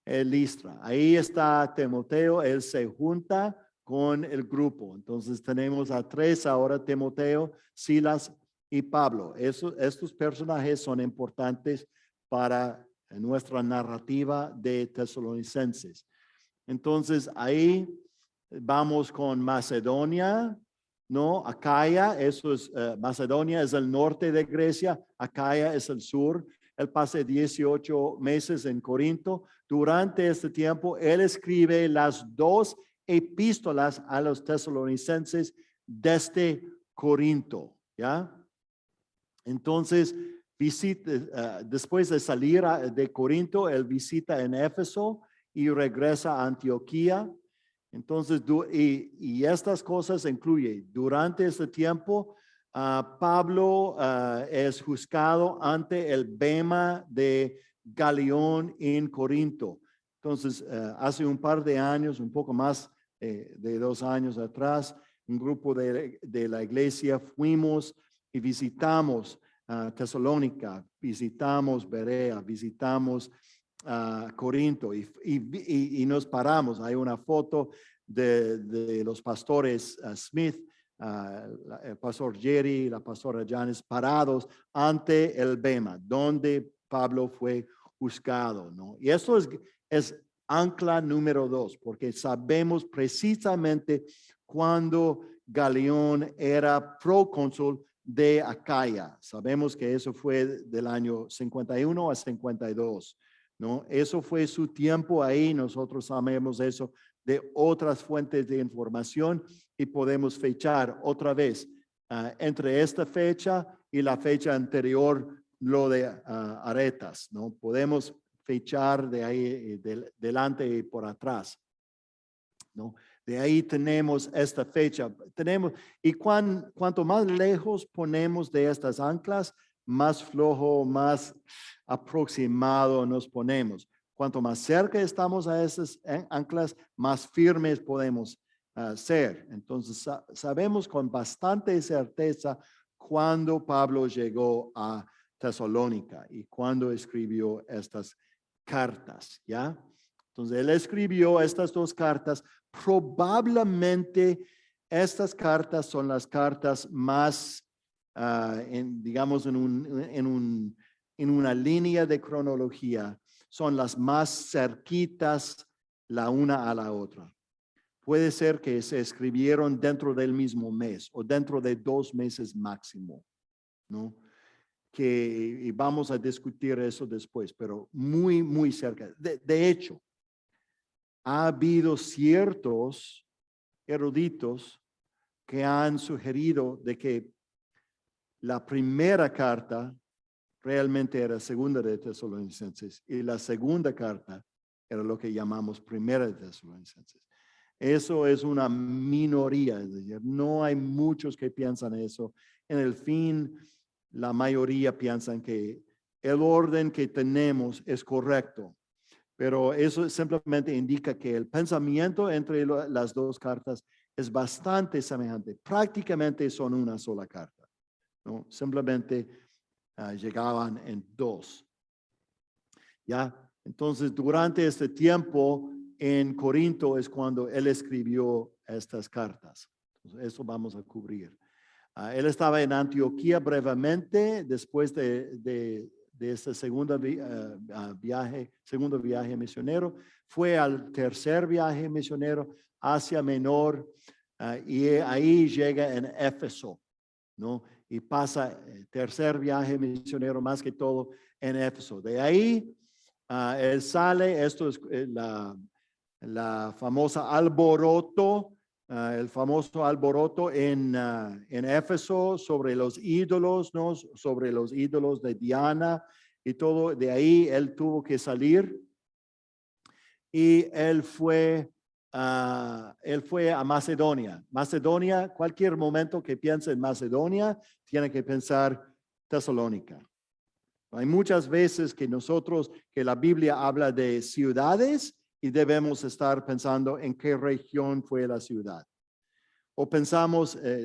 Listra. Ahí está Timoteo, él se junta con el grupo. Entonces tenemos a tres ahora, Timoteo, Silas y Pablo. Estos personajes son importantes para nuestra narrativa de Tesalonicenses. Entonces ahí vamos con Macedonia, ¿no? Acaya, eso es, Macedonia es el norte de Grecia, Acaya es el sur. Él pasa 18 meses en Corinto. Durante este tiempo, él escribe las dos epístolas a los tesalonicenses desde Corinto. ¿Ya? Entonces, después de salir de Corinto, él visita en Éfeso y regresa a Antioquía. Entonces, y estas cosas incluyen, durante este tiempo, Pablo es juzgado ante el Bema de Galión en Corinto. Entonces, hace un par de años, un poco más de 2 años atrás, un grupo de la iglesia fuimos y visitamos Tesalónica, visitamos Berea, visitamos Corinto y nos paramos. Hay una foto de los pastores Smith, el pastor Jerry, la pastora Janes, parados ante el Bema, donde Pablo fue juzgado, ¿no? Y eso es ancla número 2, porque sabemos precisamente cuando Galión era procónsul de Acaya. Sabemos que eso fue del año 51 a 52, ¿no? Eso fue su tiempo ahí. Nosotros sabemos eso de otras fuentes de información y podemos fechar otra vez entre esta fecha y la fecha anterior, lo de Aretas, ¿no? Podemos fechar de ahí, delante y por atrás, ¿no? De ahí tenemos esta fecha. Y cuanto más lejos ponemos de estas anclas, más flojo, más aproximado nos ponemos. Cuanto más cerca estamos a esas anclas, más firmes podemos ser. Entonces, sabemos con bastante certeza cuándo Pablo llegó a Tesalónica y cuándo escribió estas cartas, ¿ya? Entonces, él escribió estas 2 cartas. Probablemente estas cartas son las cartas más, digamos, en una línea de cronología, son las más cerquitas la una a la otra. Puede ser que se escribieron dentro del mismo mes o dentro de 2 meses máximo, ¿no? Y vamos a discutir eso después, pero muy, muy cerca. De hecho, ha habido ciertos eruditos que han sugerido de que la primera carta realmente era segunda de Tesalonicenses y la segunda carta era lo que llamamos primera de Tesalonicenses. Eso es una minoría, es decir, no hay muchos que piensan eso. En el fin, la mayoría piensan que el orden que tenemos es correcto. Pero eso simplemente indica que el pensamiento entre las 2 cartas es bastante semejante. Prácticamente son una sola carta, ¿no? Simplemente llegaban en 2. ¿Ya? Entonces, durante este tiempo en Corinto es cuando él escribió estas cartas. Entonces, eso vamos a cubrir. Él estaba en Antioquía brevemente después de este segundo viaje misionero. Fue al tercer viaje misionero, Asia Menor, y ahí llega en Éfeso, ¿no? Y pasa el tercer viaje misionero más que todo en Éfeso. De ahí él sale, esto es la famosa alboroto, el famoso alboroto en Éfeso sobre los ídolos, ¿no? Sobre los ídolos de Diana y todo. De ahí él tuvo que salir y él fue a Macedonia. Macedonia, cualquier momento que piense en Macedonia, tiene que pensar Tesalónica. Hay muchas veces que la Biblia habla de ciudades y debemos estar pensando en qué región fue la ciudad. O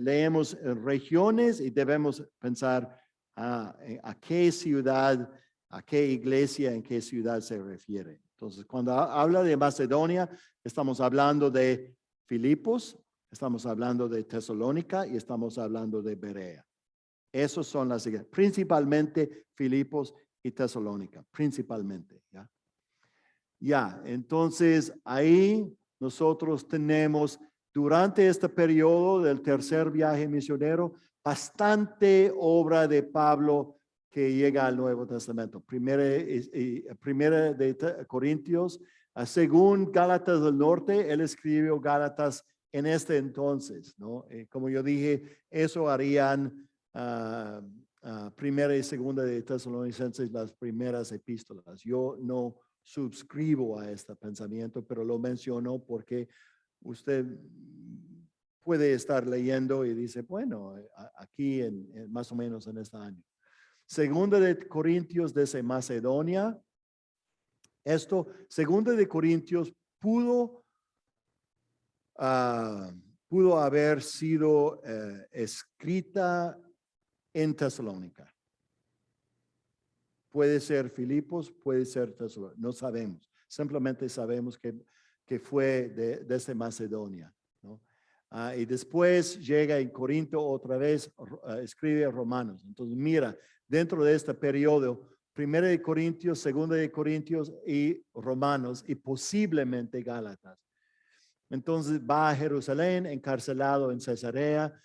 leemos regiones y debemos pensar a qué ciudad, a qué iglesia, en qué ciudad se refiere. Entonces, cuando habla de Macedonia, estamos hablando de Filipos, estamos hablando de Tesalónica y estamos hablando de Berea. Esos son las iglesias, principalmente Filipos y Tesalónica, principalmente, ¿ya? Ya, entonces ahí nosotros tenemos durante este periodo del tercer viaje misionero bastante obra de Pablo que llega al Nuevo Testamento. Primera de Corintios, según Gálatas del Norte, él escribió Gálatas en este entonces, ¿no? Como yo dije, eso harían primera y segunda de Tesalonicenses, las primeras epístolas. Yo no suscribo a este pensamiento, pero lo menciono porque usted puede estar leyendo y dice, bueno, aquí más o menos en este año. Segunda de Corintios desde Macedonia. Segunda de Corintios pudo haber sido escrita en Tesalónica. Puede ser Filipos, puede ser Tesalónica, no sabemos. Simplemente sabemos que fue desde Macedonia, ¿no? Y después llega en Corinto otra vez, escribe a Romanos. Entonces mira, dentro de este periodo, Primera de Corintios, Segunda de Corintios y Romanos y posiblemente Gálatas. Entonces va a Jerusalén, encarcelado en Cesarea.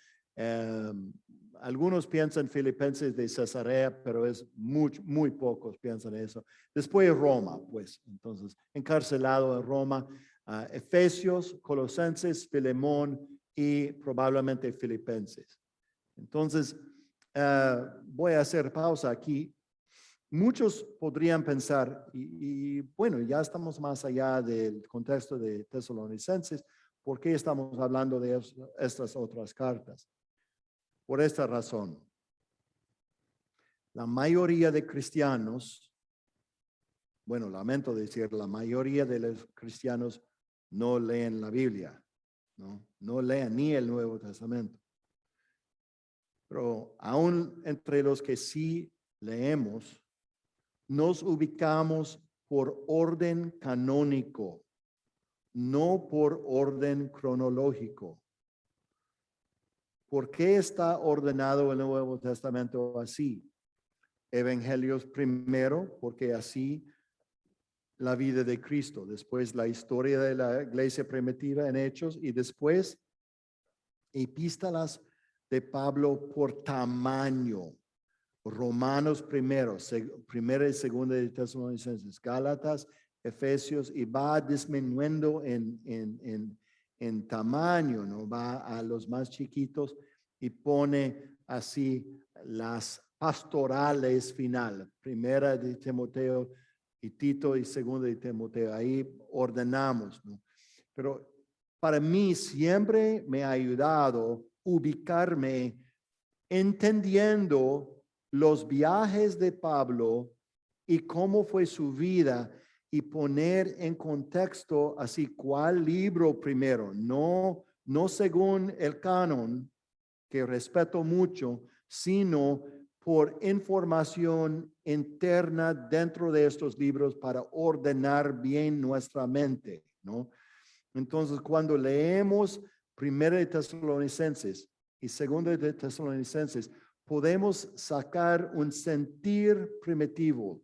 Algunos piensan Filipenses de Cesarea, pero es muy pocos piensan eso. Después Roma, pues, entonces encarcelado en Roma. Efesios, Colosenses, Filemón y probablemente Filipenses. Entonces, voy a hacer pausa aquí. Muchos podrían pensar, y bueno, ya estamos más allá del contexto de Tesalonicenses, ¿por qué estamos hablando de estas otras cartas? Por esta razón. La mayoría de cristianos, bueno, lamento decir, la mayoría de los cristianos no leen la Biblia, no leen ni el Nuevo Testamento. Pero aún entre los que sí leemos, nos ubicamos por orden canónico, no por orden cronológico. ¿Por qué está ordenado el Nuevo Testamento así? Evangelios primero, porque así la vida de Cristo, después la historia de la iglesia primitiva en Hechos y después epístolas de Pablo por tamaño. Romanos primero, primera y segunda de Tesalonicenses, Gálatas, Efesios, y va disminuyendo en tamaño, ¿no? Va a los más chiquitos y pone así las pastorales final, primera de Timoteo y Tito y segunda de Timoteo, ahí ordenamos, ¿no? Pero para mí siempre me ha ayudado ubicarme entendiendo los viajes de Pablo y cómo fue su vida y poner en contexto así cuál libro primero, no según el canon, que respeto mucho, sino por información interna dentro de estos libros para ordenar bien nuestra mente, ¿no? Entonces, cuando leemos Primera de Tesalonicenses y Segunda de Tesalonicenses, podemos sacar un sentir primitivo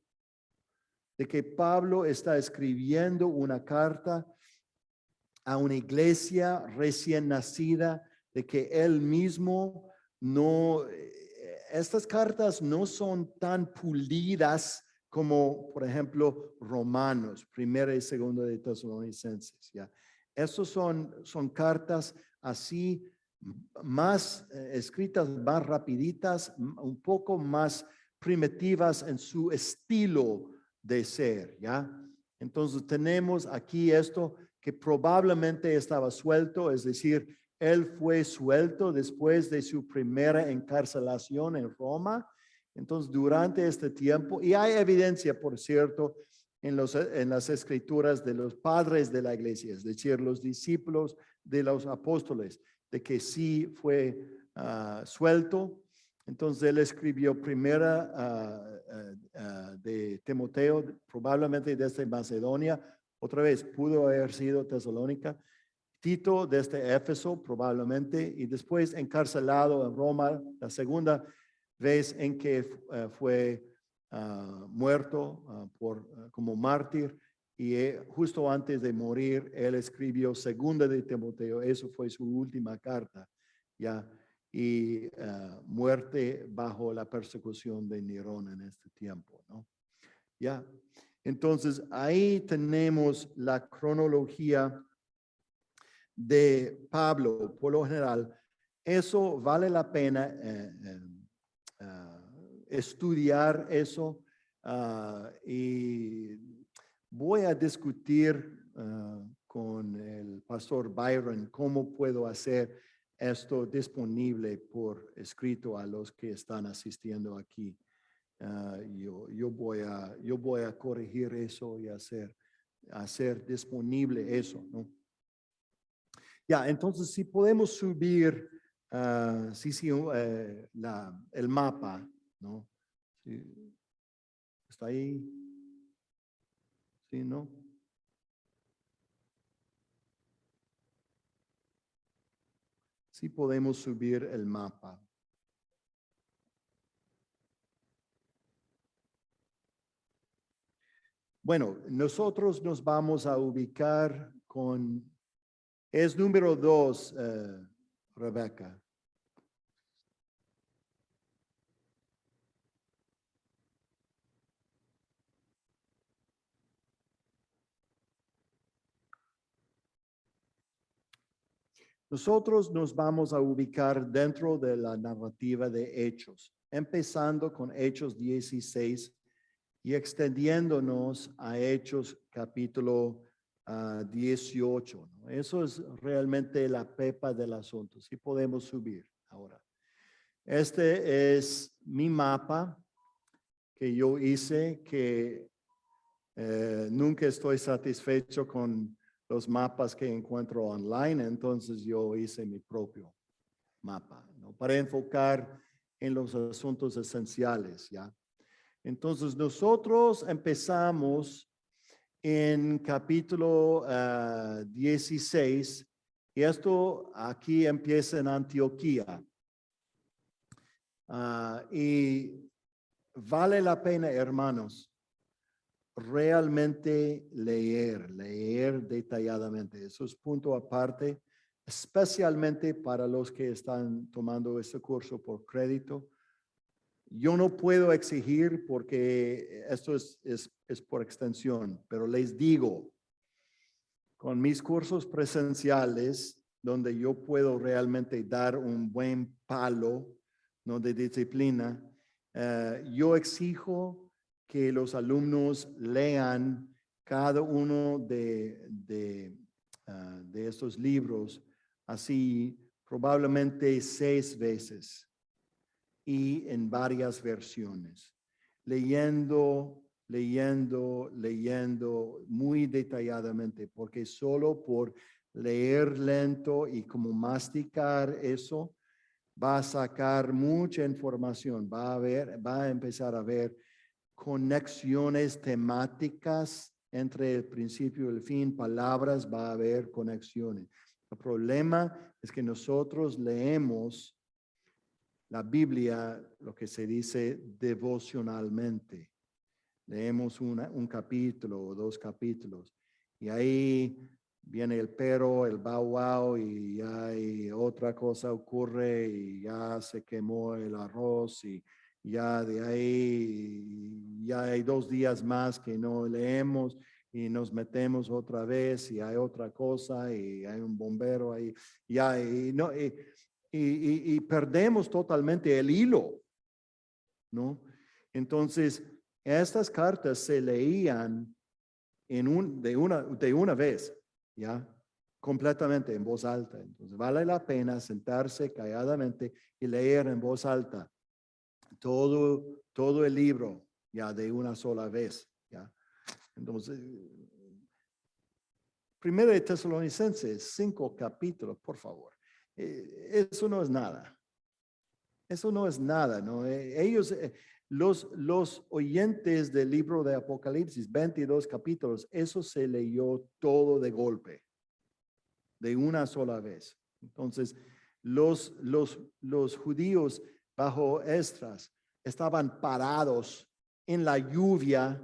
de que Pablo está escribiendo una carta a una iglesia recién nacida, de que él mismo estas cartas no son tan pulidas como, por ejemplo, Romanos, Primera y Segunda de Tesalonicenses, ¿ya? Estos son cartas así más escritas, más rapiditas, un poco más primitivas en su estilo de ser, ¿ya? Entonces tenemos aquí esto que probablemente estaba suelto, es decir, él fue suelto después de su primera encarcelación en Roma. Entonces, durante este tiempo, y hay evidencia, por cierto, en las escrituras de los padres de la iglesia, es decir, los discípulos de los apóstoles, de que sí fue suelto. Entonces él escribió primera de Timoteo, probablemente desde Macedonia, otra vez pudo haber sido Tesalónica, Tito desde Éfeso probablemente, y después encarcelado en Roma, la segunda vez en que fue muerto como mártir. Y justo antes de morir, él escribió segunda de Timoteo. Eso fue su última carta, ya. Y muerte bajo la persecución de Nerón en este tiempo, ¿no? Ya. Entonces, ahí tenemos la cronología de Pablo. Por lo general, eso vale la pena estudiar eso y voy a discutir con el pastor Byron cómo puedo hacer esto disponible por escrito a los que están asistiendo aquí. Yo voy a corregir eso y hacer disponible eso, ¿no? Ya, entonces si podemos subir, el mapa, ¿no? Sí, ¿está ahí? ¿Sí, no? Sí podemos subir el mapa. Bueno, nosotros nos vamos a ubicar es número 2, Rebeca. Nosotros nos vamos a ubicar dentro de la narrativa de Hechos, empezando con Hechos 16 y extendiéndonos a Hechos capítulo 18. ¿No? Eso es realmente la pepa del asunto. Sí podemos subir ahora. Este es mi mapa que yo hice, que nunca estoy satisfecho con los mapas que encuentro online, entonces yo hice mi propio mapa, ¿no? Para enfocar en los asuntos esenciales, ¿ya? Entonces nosotros empezamos en capítulo 16 y esto aquí empieza en Antioquía. Y vale la pena, hermanos, realmente leer detalladamente. Eso es punto aparte, especialmente para los que están tomando este curso por crédito. Yo no puedo exigir porque esto es por extensión, pero les digo, con mis cursos presenciales, donde yo puedo realmente dar un buen palo, ¿no? De disciplina, yo exijo que los alumnos lean cada uno de estos libros así probablemente 6 veces y en varias versiones, leyendo muy detalladamente, porque solo por leer lento y como masticar eso, va a sacar mucha información, va a empezar a ver conexiones temáticas entre el principio y el fin, palabras, va a haber conexiones. El problema es que nosotros leemos la Biblia, lo que se dice devocionalmente. Leemos un capítulo o 2 capítulos y ahí viene el pero, el bow wow y ya y otra cosa ocurre y ya se quemó el arroz y ya de ahí ya hay 2 días más que no leemos y nos metemos otra vez y hay otra cosa y hay un bombero ahí ya y perdemos totalmente el hilo, ¿no? Entonces, estas cartas se leían de una vez, ¿ya? Completamente en voz alta. Entonces, vale la pena sentarse calladamente y leer en voz alta todo el libro, ya de una sola vez, ¿ya? Entonces, Primero de Tesalonicenses, 5 capítulos, por favor. Eso no es nada. Eso no es nada, ¿no? Ellos, los oyentes del libro de Apocalipsis, 22 capítulos, eso se leyó todo de golpe, de una sola vez. Entonces, los judíos bajo Esdras estaban parados en la lluvia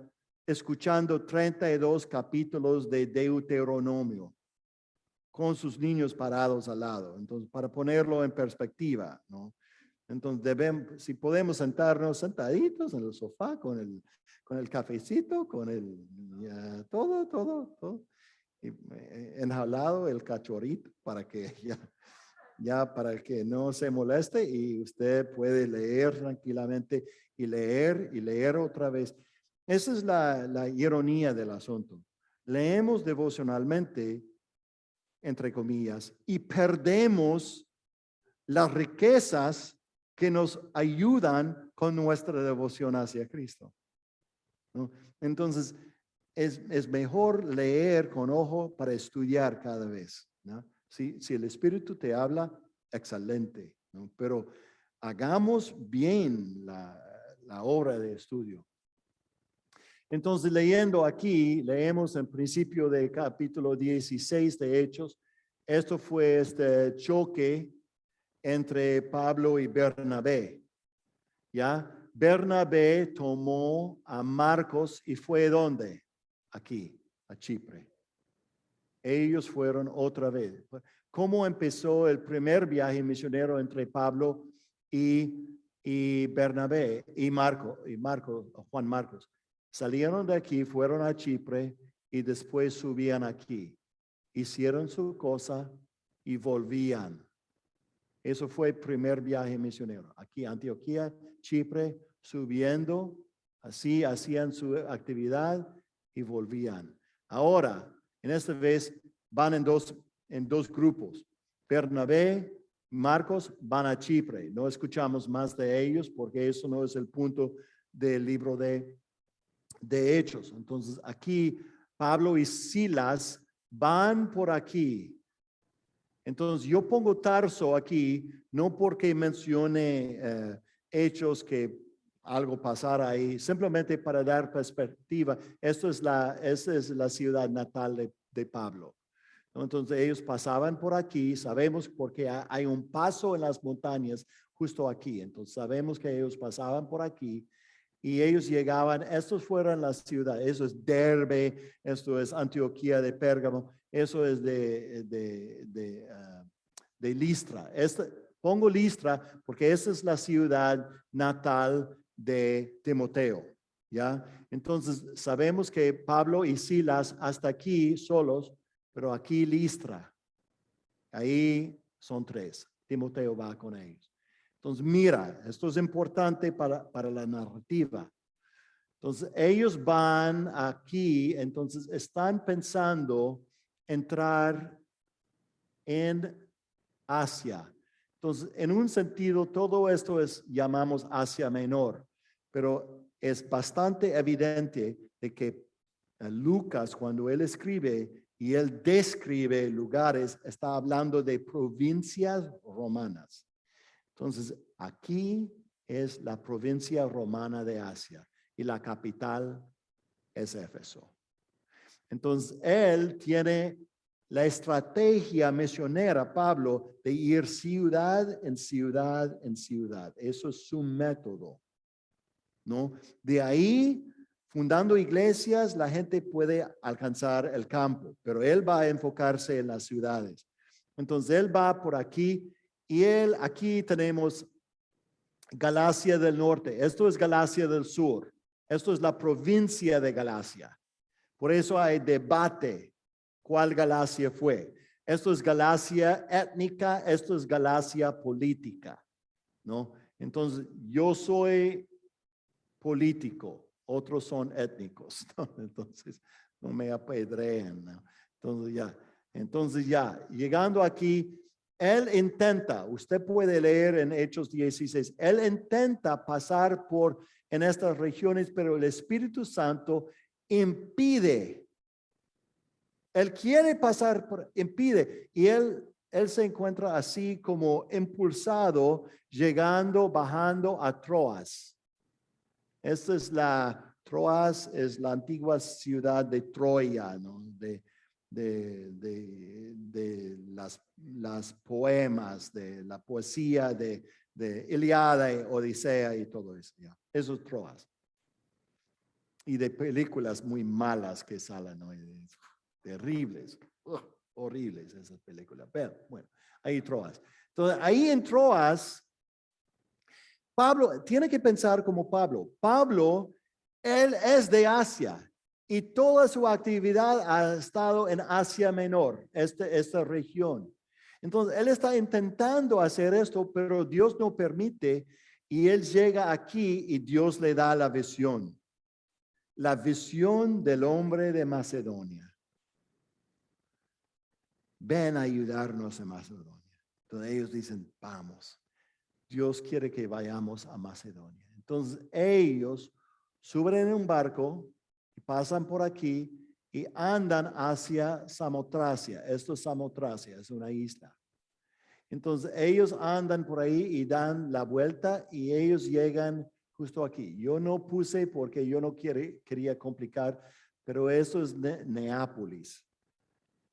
escuchando 32 capítulos de Deuteronomio con sus niños parados al lado. Entonces, para ponerlo en perspectiva, ¿no? Entonces, si podemos sentarnos sentaditos en el sofá con el cafecito, con todo, y enjalado el cachorrito para que ya ya para que no se moleste y usted puede leer tranquilamente y leer otra vez. Esa es la ironía del asunto. Leemos devocionalmente, entre comillas, y perdemos las riquezas que nos ayudan con nuestra devoción hacia Cristo, ¿no? Entonces, es mejor leer con ojo para estudiar cada vez, ¿no? Si el Espíritu te habla, excelente, ¿no? Pero hagamos bien la obra de estudio. Entonces, leyendo aquí, leemos en principio de capítulo 16 de Hechos. Esto fue este choque entre Pablo y Bernabé, ¿ya? Bernabé tomó a Marcos y fue ¿dónde? Aquí, a Chipre. Ellos fueron otra vez. ¿Cómo empezó el primer viaje misionero entre Pablo y Bernabé y Juan Marcos? Salieron de aquí, fueron a Chipre y después subían aquí. Hicieron su cosa y volvían. Eso fue el primer viaje misionero. Aquí, Antioquía, Chipre, subiendo, así hacían su actividad y volvían. Ahora, en esta vez van en dos grupos. Bernabé, Marcos van a Chipre. No escuchamos más de ellos porque eso no es el punto del libro de Hechos. Entonces, aquí Pablo y Silas van por aquí. Entonces, yo pongo Tarso aquí, no porque mencione hechos que algo pasara ahí, simplemente para dar perspectiva. Esa es la ciudad natal de Pablo, ¿no? Entonces, ellos pasaban por aquí, sabemos porque hay un paso en las montañas justo aquí. Entonces, sabemos que ellos pasaban por aquí y ellos llegaban. Estos fueron las ciudades. Eso es Derbe, esto es Antioquía de Pérgamo. Eso es de Listra. Pongo Listra porque esa es la ciudad natal de Timoteo, ¿ya? Entonces, sabemos que Pablo y Silas hasta aquí solos, pero aquí Listra. Ahí son 3. Timoteo va con ellos. Entonces, mira, esto es importante para la narrativa. Entonces, ellos van aquí, entonces están pensando entrar en Asia. Entonces, en un sentido, todo esto llamamos Asia Menor, pero es bastante evidente de que Lucas, cuando él escribe y él describe lugares, está hablando de provincias romanas. Entonces, aquí es la provincia romana de Asia y la capital es Éfeso. Entonces, él tiene la estrategia misionera, Pablo, de ir ciudad en ciudad en ciudad. Eso es su método, ¿no? De ahí, fundando iglesias, la gente puede alcanzar el campo, pero él va a enfocarse en las ciudades. Entonces, él va por aquí y aquí tenemos Galacia del Norte. Esto es Galacia del Sur. Esto es la provincia de Galacia. Por eso hay debate. ¿Cuál Galacia fue? Esto es Galacia étnica, esto es Galacia política, ¿no? Entonces, yo soy político, otros son étnicos, ¿no? Entonces, no me apedreen, ¿no? Entonces ya, llegando aquí, él intenta, usted puede leer en Hechos 16, él intenta pasar en estas regiones, pero el Espíritu Santo impide. Él quiere pasar, impide, y él se encuentra así como impulsado, bajando a Troas. Troas es la antigua ciudad de Troya, ¿no? De las poemas, de la poesía de Ilíada y Odisea y todo eso, ¿ya? Eso es Troas. Y de películas muy malas que salen, ¿no? Terribles, horribles esas películas. Pero bueno, ahí Troas. Entonces, ahí en Troas, Pablo tiene que pensar como Pablo. Pablo, él es de Asia y toda su actividad ha estado en Asia Menor, esta región. Entonces, él está intentando hacer esto, pero Dios no permite y él llega aquí y Dios le da la visión del hombre de Macedonia. Ven a ayudarnos en Macedonia. Entonces ellos dicen, vamos. Dios quiere que vayamos a Macedonia. Entonces ellos suben en un barco, pasan por aquí y andan hacia Samotracia. Esto es Samotracia, es una isla. Entonces ellos andan por ahí y dan la vuelta y ellos llegan justo aquí. Yo no puse porque yo no quería complicar, pero eso es Neápolis.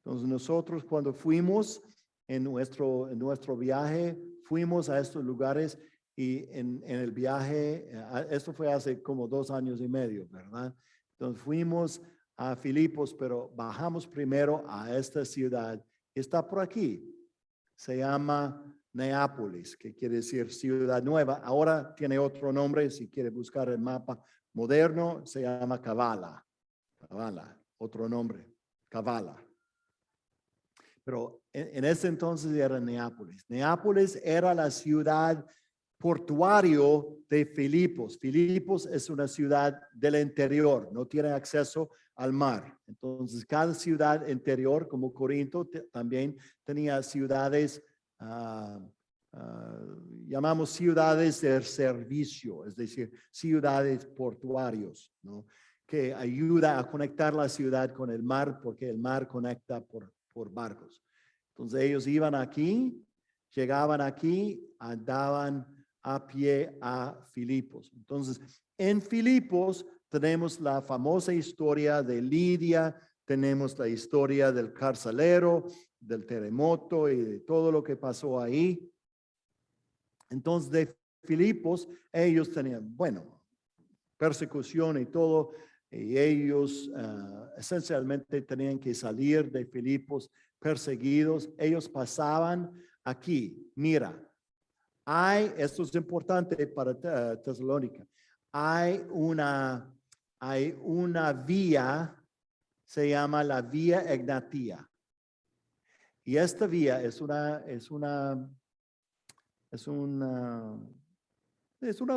Entonces nosotros cuando fuimos en nuestro viaje, fuimos a estos lugares y en el viaje, esto fue hace como 2 años y medio, ¿verdad? Entonces fuimos a Filipos, pero bajamos primero a esta ciudad. Está por aquí. Se llama Neápolis, que quiere decir ciudad nueva. Ahora tiene otro nombre, si quiere buscar el mapa moderno, se llama Kavala. Kavala, otro nombre, Kavala. Pero en ese entonces era Neápolis. Neápolis era la ciudad portuario de Filipos. Filipos es una ciudad del interior, no tiene acceso al mar. Entonces, cada ciudad interior, como Corinto, también tenía ciudades, llamamos ciudades de servicio, es decir, ciudades portuarios, ¿no? Que ayuda a conectar la ciudad con el mar, porque el mar conecta por barcos. Entonces ellos iban aquí, llegaban aquí, andaban a pie a Filipos. Entonces, en Filipos tenemos la famosa historia de Lidia, tenemos la historia del carcelero, del terremoto y de todo lo que pasó ahí. Entonces, de Filipos, ellos tenían, bueno, persecución y todo, y ellos esencialmente tenían que salir de Filipos perseguidos. Ellos pasaban aquí. Mira, esto es importante para Tesalónica, hay una vía, se llama la vía Egnatia. Y esta vía es una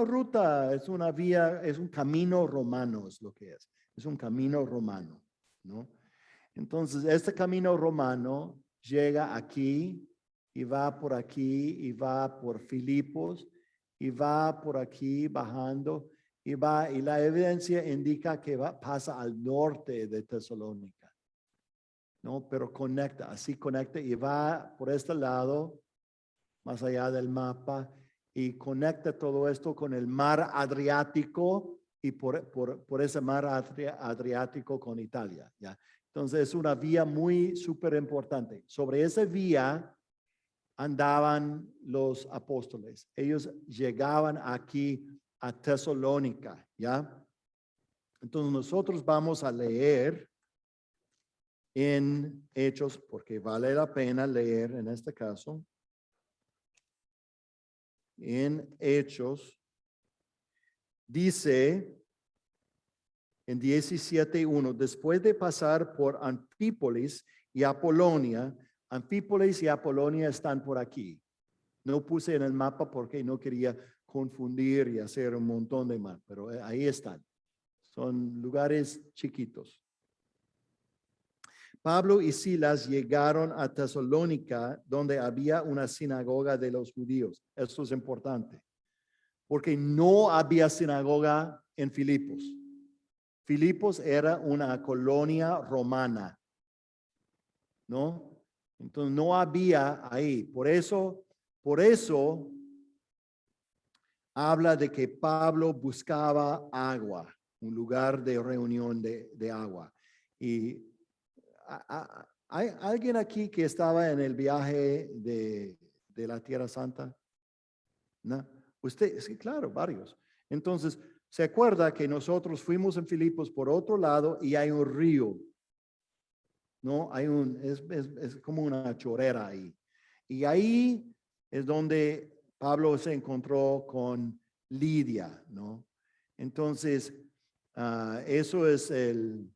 ruta, es una vía, es un camino romano, es lo que es. Es un camino romano, ¿no? Entonces, este camino romano llega aquí y va por aquí y va por Filipos y va por aquí bajando y va, y la evidencia indica que pasa al norte de Tesalónica, ¿no? Pero conecta y va por este lado, más allá del mapa, y conecta todo esto con el mar Adriático y por ese mar Adriático con Italia, ¿ya? Entonces es una vía muy súper importante. Sobre esa vía andaban los apóstoles. Ellos llegaban aquí a Tesalónica, ¿ya? Entonces nosotros vamos a leer en Hechos, porque vale la pena leer en este caso. En Hechos, dice en 17:1, después de pasar por Anfípolis y Apolonia, Anfípolis y Apolonia están por aquí. No puse en el mapa porque no quería confundir y hacer un montón de mal, pero ahí están. Son lugares chiquitos. Pablo y Silas llegaron a Tesalónica, donde había una sinagoga de los judíos. Esto es importante, porque no había sinagoga en Filipos. Filipos era una colonia romana, ¿no? Entonces no había ahí. Por eso habla de que Pablo buscaba agua, un lugar de reunión de agua. Y ¿hay alguien aquí que estaba en el viaje de la Tierra Santa? ¿No? Usted, sí, claro, varios. Entonces, se acuerda que nosotros fuimos en Filipos por otro lado y hay un río, ¿no? Es como una chorrera ahí. Y ahí es donde Pablo se encontró con Lidia, ¿no? Entonces, eso es el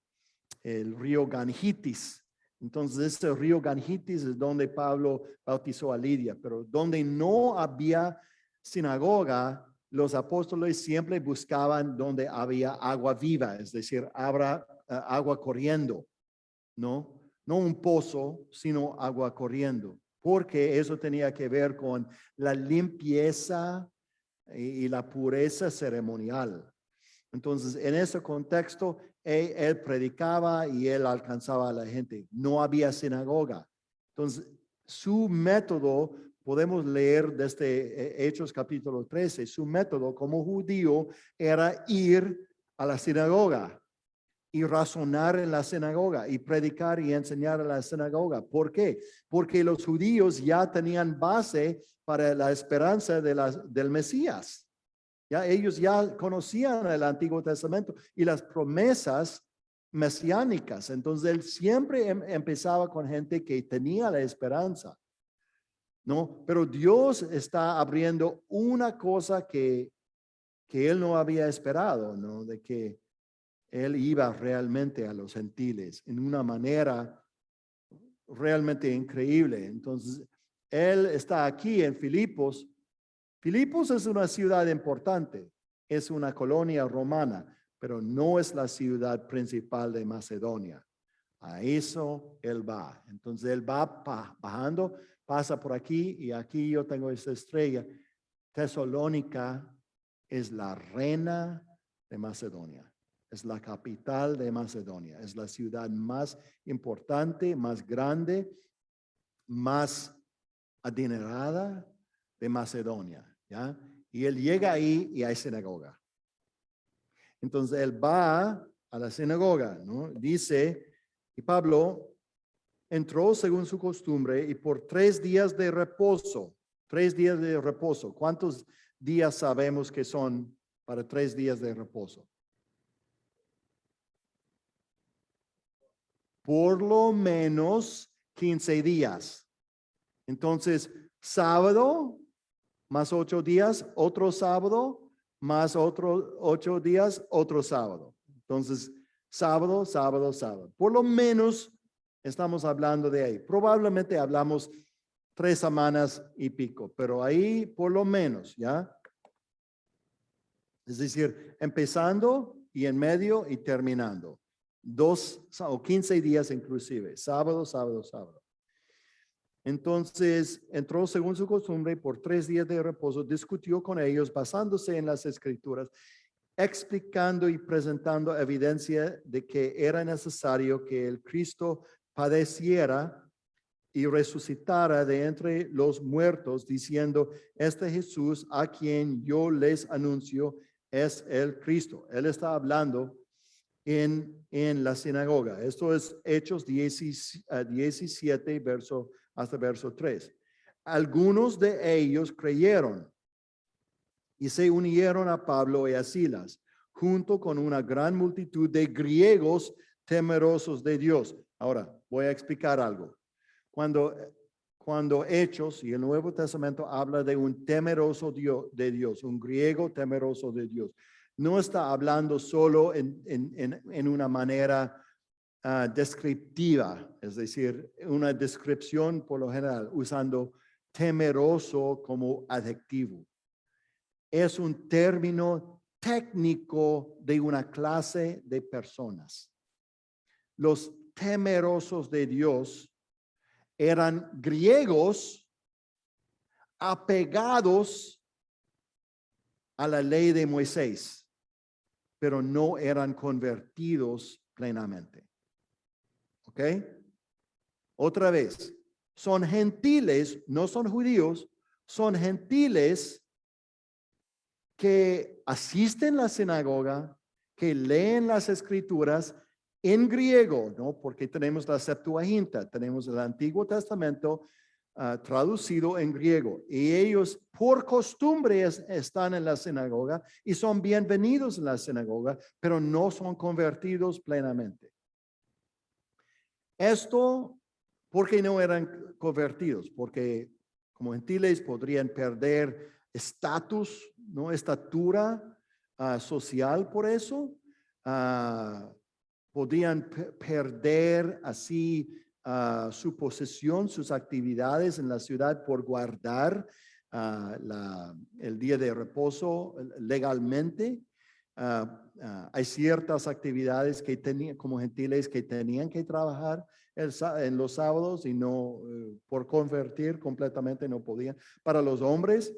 río Gangitis. Entonces, ese río Gangitis es donde Pablo bautizó a Lidia, pero donde no había sinagoga, los apóstoles siempre buscaban donde había agua viva, es decir, agua corriendo, ¿no? No un pozo, sino agua corriendo, porque eso tenía que ver con la limpieza y la pureza ceremonial. Entonces, en ese contexto, él predicaba y él alcanzaba a la gente. No había sinagoga. Entonces, su método, podemos leer desde Hechos capítulo 13, su método como judío era ir a la sinagoga y razonar en la sinagoga y predicar y enseñar en la sinagoga. ¿Por qué? Porque los judíos ya tenían base para la esperanza del Mesías. Ya ellos ya conocían el Antiguo Testamento y las promesas mesiánicas. Entonces él siempre empezaba con gente que tenía la esperanza, ¿no? Pero Dios está abriendo una cosa que él no había esperado, ¿no? De que él iba realmente a los gentiles en una manera realmente increíble. Entonces él está aquí en Filipos. Filipos es una ciudad importante, es una colonia romana, pero no es la ciudad principal de Macedonia. A eso él va. Entonces él va bajando, pasa por aquí y aquí yo tengo esta estrella. Tesalónica es la reina de Macedonia, es la capital de Macedonia, es la ciudad más importante, más grande, más adinerada de Macedonia. ¿Ya? Y él llega ahí y hay sinagoga. Entonces él va a la sinagoga, ¿no? Dice, y Pablo entró según su costumbre y por 3 días de reposo, 3 días de reposo. ¿Cuántos días sabemos que son para 3 días de reposo? Por lo menos 15 días. Entonces, sábado, más 8 días, otro sábado, más otros 8 días, otro sábado. Entonces, sábado, sábado, sábado. Por lo menos estamos hablando de ahí. Probablemente hablamos 3 semanas y pico, pero ahí por lo menos, ¿ya? Es decir, empezando y en medio y terminando. 2 o 15 días inclusive, sábado, sábado, sábado. Entonces entró según su costumbre y por 3 días de reposo discutió con ellos basándose en las escrituras, explicando y presentando evidencia de que era necesario que el Cristo padeciera y resucitara de entre los muertos, diciendo, este Jesús a quien yo les anuncio es el Cristo. Él está hablando en la sinagoga. Esto es Hechos 17, hasta verso 3. Algunos de ellos creyeron y se unieron a Pablo y a Silas, junto con una gran multitud de griegos temerosos de Dios. Ahora, voy a explicar algo. Cuando Hechos y el Nuevo Testamento habla de un temeroso de Dios, un griego temeroso de Dios, no está hablando solo en una manera descriptiva, es decir, una descripción por lo general, usando temeroso como adjetivo. Es un término técnico de una clase de personas. Los temerosos de Dios eran griegos apegados a la ley de Moisés, pero no eran convertidos plenamente. ¿Ok? Otra vez, son gentiles, no son judíos, son gentiles que asisten a la sinagoga, que leen las escrituras en griego, ¿no? Porque tenemos la Septuaginta, tenemos el Antiguo Testamento traducido en griego. Y ellos por costumbre están en la sinagoga y son bienvenidos en la sinagoga, pero no son convertidos plenamente. Esto, ¿por qué no eran convertidos? Porque como gentiles podrían perder estatus, ¿no? Estatura social por eso. Podrían perder así su posesión, sus actividades en la ciudad por guardar el día de reposo legalmente. Hay ciertas actividades que tenían como gentiles que tenían que trabajar en los sábados y no, por convertir completamente no podían. Para los hombres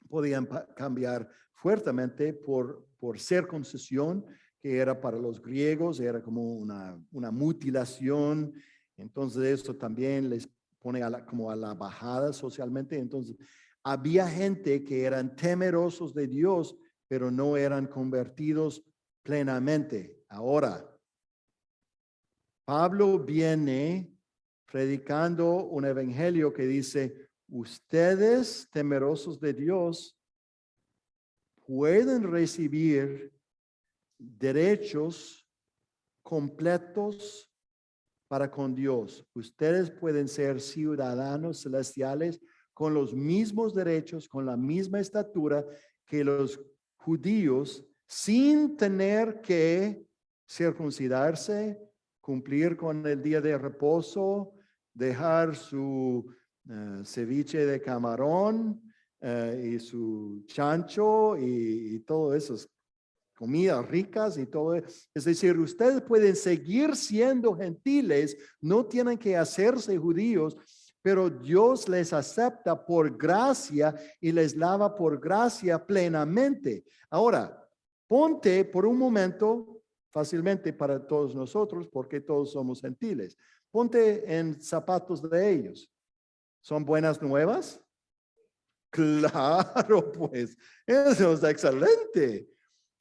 podían cambiar fuertemente por circuncisión, que era para los griegos, era como una mutilación. Entonces esto también les pone como a la bajada socialmente. Entonces había gente que eran temerosos de Dios, pero no eran convertidos plenamente. Ahora, Pablo viene predicando un evangelio que dice, ustedes temerosos de Dios pueden recibir derechos completos para con Dios. Ustedes pueden ser ciudadanos celestiales con los mismos derechos, con la misma estatura que los judíos, sin tener que circuncidarse, cumplir con el día de reposo, dejar su ceviche de camarón y su chancho y todo eso, comidas ricas y todo. Es decir, ustedes pueden seguir siendo gentiles, no tienen que hacerse judíos, pero Dios les acepta por gracia y les lava por gracia plenamente. Ahora, ponte por un momento, fácilmente para todos nosotros, porque todos somos gentiles, ponte en zapatos de ellos. ¿Son buenas nuevas? Claro, pues, eso es excelente.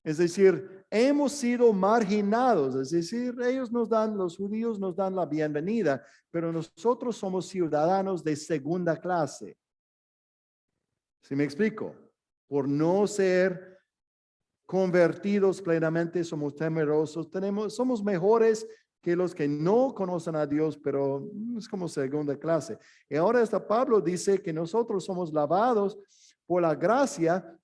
Es decir, hemos sido marginados, es decir, los judíos nos dan la bienvenida, pero nosotros somos ciudadanos de segunda clase. ¿Sí me explico? Por no ser convertidos plenamente, somos temerosos, somos mejores que los que no conocen a Dios, pero es como segunda clase. Y ahora Pablo dice que nosotros somos lavados por la gracia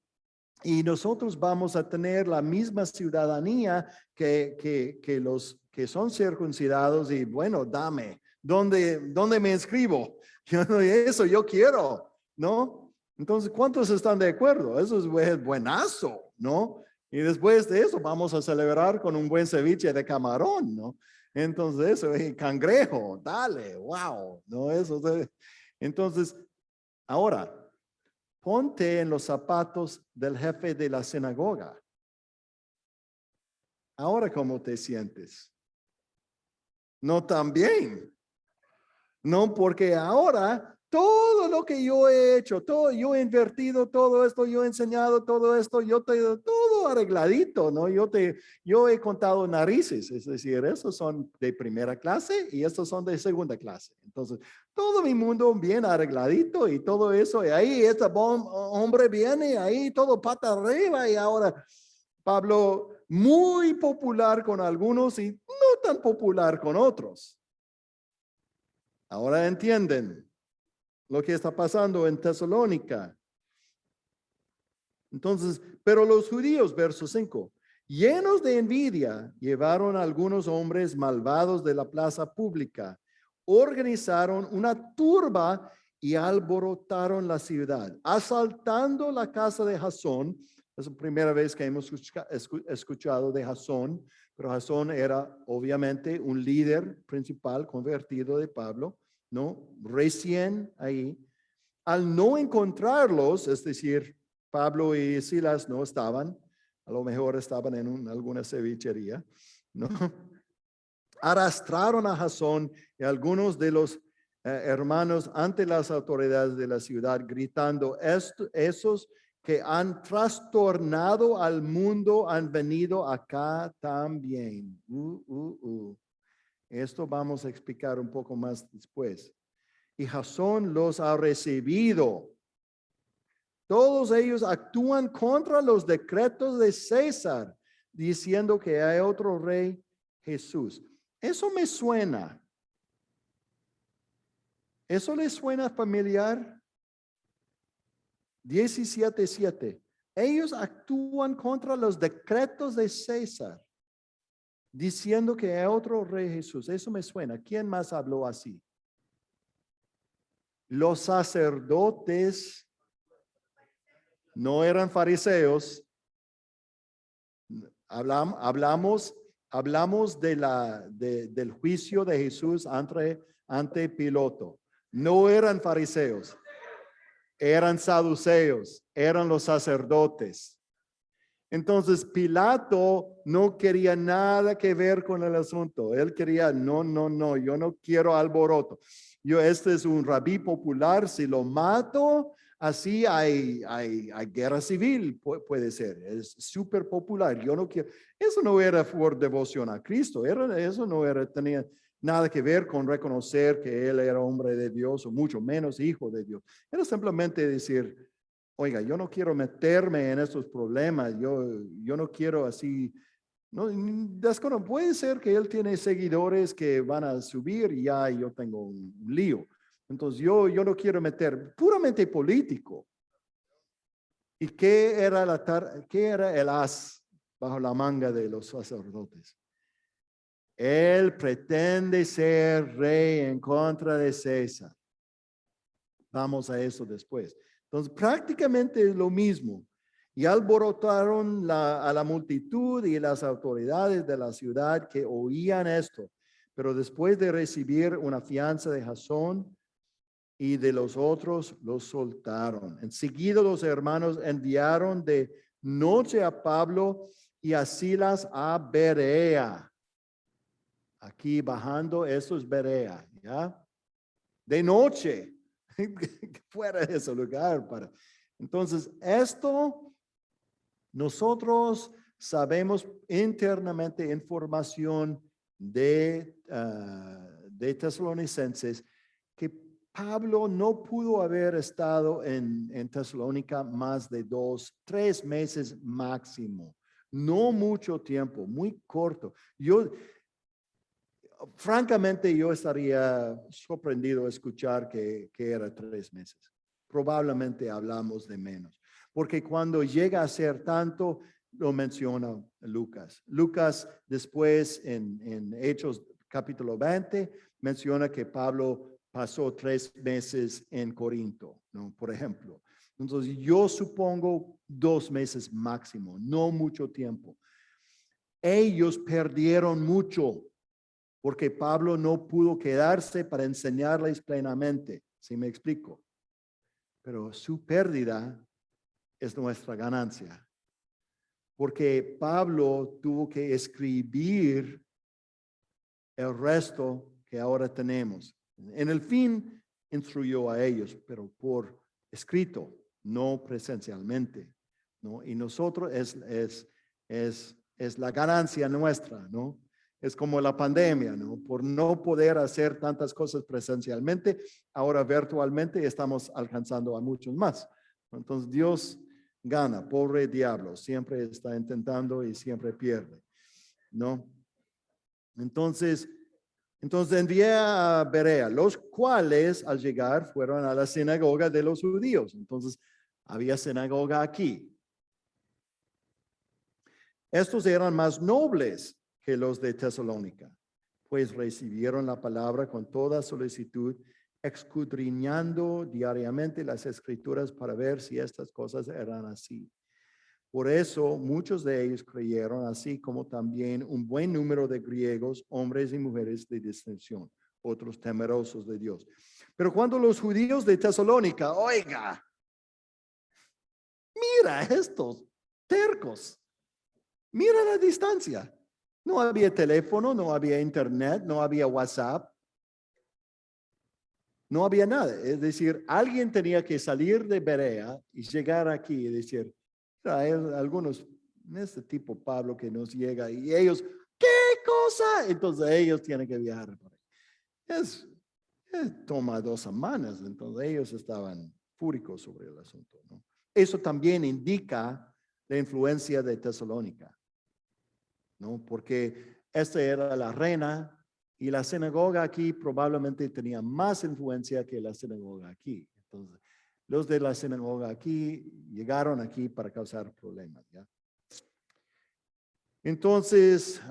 y nosotros vamos a tener la misma ciudadanía que los que son circuncidados. Y bueno, dame, ¿dónde me inscribo? Eso yo quiero, ¿no? Entonces, ¿cuántos están de acuerdo? Eso es buenazo, ¿no? Y después de eso vamos a celebrar con un buen ceviche de camarón, ¿no? Entonces, eso, cangrejo, dale, wow, ¿no? Entonces, ahora, ponte en los zapatos del jefe de la sinagoga. Ahora, ¿cómo te sientes? No tan bien. No, porque ahora todo lo que yo he hecho, todo, yo he invertido todo esto, yo he enseñado todo esto, yo te todo arregladito, ¿no? Yo he contado narices, es decir, esos son de primera clase y estos son de segunda clase. Entonces, todo mi mundo bien arregladito y todo eso, y ahí este hombre viene, ahí todo pata arriba y ahora Pablo muy popular con algunos y no tan popular con otros. Ahora entienden lo que está pasando en Tesalónica. Entonces, pero los judíos, verso 5, llenos de envidia, llevaron a algunos hombres malvados de la plaza pública, organizaron una turba y alborotaron la ciudad, asaltando la casa de Jasón. Es la primera vez que hemos escuchado de Jasón, pero Jasón era obviamente un líder principal convertido de Pablo, ¿no? Recién ahí. Al no encontrarlos, es decir, Pablo y Silas no estaban, a lo mejor estaban en alguna cevichería, ¿no? Arrastraron a Jasón y algunos de los hermanos ante las autoridades de la ciudad, gritando, esos que han trastornado al mundo han venido acá también. Esto vamos a explicar un poco más después. Y Jasón los ha recibido. Todos ellos actúan contra los decretos de César, diciendo que hay otro rey, Jesús. Eso me suena. ¿Eso les suena familiar? 17:7. Ellos actúan contra los decretos de César. diciendo que hay otro rey Jesús. Eso me suena. ¿Quién más habló así? Los sacerdotes no eran fariseos. Hablamos del juicio de Jesús ante Pilato. No eran fariseos, eran saduceos, eran los sacerdotes. Entonces Pilato no quería nada que ver con el asunto. Él quería, no, yo no quiero alboroto. Este es un rabí popular, si lo mato, así hay guerra civil, puede ser. Es súper popular. Yo no quiero. Eso no era por devoción a Cristo. Eso no tenía nada que ver con reconocer que él era hombre de Dios o mucho menos hijo de Dios. Era simplemente decir, oiga, yo no quiero meterme en estos problemas, yo no quiero así, no, puede ser que él tiene seguidores que van a subir y ya yo tengo un lío. Entonces yo no quiero meter, puramente político. ¿Y qué era el as bajo la manga de los sacerdotes? Él pretende ser rey en contra de César. Vamos a eso después. Entonces, prácticamente es lo mismo. Y alborotaron a la multitud y las autoridades de la ciudad que oían esto. Pero después de recibir una fianza de Jasón y de los otros, los soltaron. Enseguida los hermanos enviaron de noche a Pablo y a Silas a Berea. Aquí bajando, eso es Berea, ¿ya? De noche. Fuera de ese lugar. Entonces, esto nosotros sabemos internamente información de Tesalonicenses que Pablo no pudo haber estado en Tesalónica más de 2-3 meses máximo. No mucho tiempo, muy corto. Francamente, yo estaría sorprendido de escuchar que era 3 meses. Probablemente hablamos de menos, porque cuando llega a ser tanto, lo menciona Lucas. Lucas después en Hechos capítulo 20 menciona que Pablo pasó 3 meses en Corinto, ¿no? Por ejemplo. Entonces yo supongo 2 meses máximo, no mucho tiempo. Ellos perdieron mucho, porque Pablo no pudo quedarse para enseñarles plenamente, ¿sí me explico? Pero su pérdida es nuestra ganancia, porque Pablo tuvo que escribir el resto que ahora tenemos. En el fin, instruyó a ellos, pero por escrito, no presencialmente, ¿no? Y nosotros es la ganancia nuestra, ¿no? Es como la pandemia, ¿no? Por no poder hacer tantas cosas presencialmente, ahora virtualmente estamos alcanzando a muchos más. Entonces Dios gana, pobre diablo, siempre está intentando y siempre pierde, ¿no? Entonces envié a Berea, los cuales al llegar fueron a la sinagoga de los judíos. Entonces había sinagoga aquí. Estos eran más nobles que los de Tesalónica, pues recibieron la palabra con toda solicitud, escudriñando diariamente las escrituras para ver si estas cosas eran así. Por eso muchos de ellos creyeron, así como también un buen número de griegos, hombres y mujeres de distinción, otros temerosos de Dios. Pero cuando los judíos de Tesalónica, oiga, mira estos tercos, mira la distancia. No había teléfono, no había internet, no había WhatsApp. No había nada. Es decir, alguien tenía que salir de Berea y llegar aquí y decir, hay algunos, este tipo Pablo que nos llega y ellos, ¿qué cosa? Entonces ellos tienen que viajar por ahí. Toma 2 semanas, entonces ellos estaban fúricos sobre el asunto, ¿no? Eso también indica la influencia de Tesalónica, ¿no? Porque esta era la reina y la sinagoga aquí probablemente tenía más influencia que la sinagoga aquí. Entonces, los de la sinagoga aquí llegaron aquí para causar problemas, ¿ya? Entonces,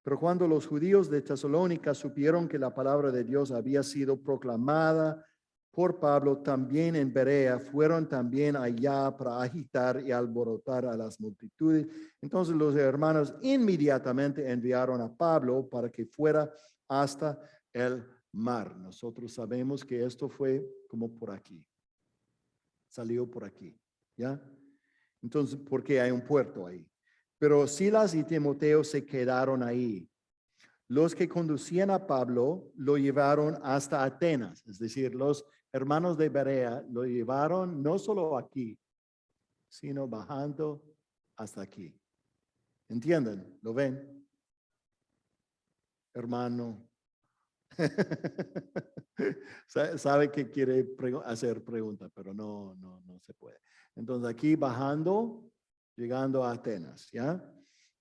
Pero cuando los judíos de Tesalónica supieron que la palabra de Dios había sido proclamada por Pablo también en Berea, fueron también allá para agitar y alborotar a las multitudes. Entonces los hermanos inmediatamente enviaron a Pablo para que fuera hasta el mar. Nosotros sabemos que esto fue como por aquí. Salió por aquí, ¿ya? Entonces, porque hay un puerto ahí. Pero Silas y Timoteo se quedaron ahí. Los que conducían a Pablo lo llevaron hasta Atenas, es decir, los hermanos de Berea lo llevaron no solo aquí, sino bajando hasta aquí. ¿Entienden? ¿Lo ven? Hermano. Sabe que quiere hacer pregunta, pero no se puede. Entonces aquí bajando, llegando a Atenas, ¿ya?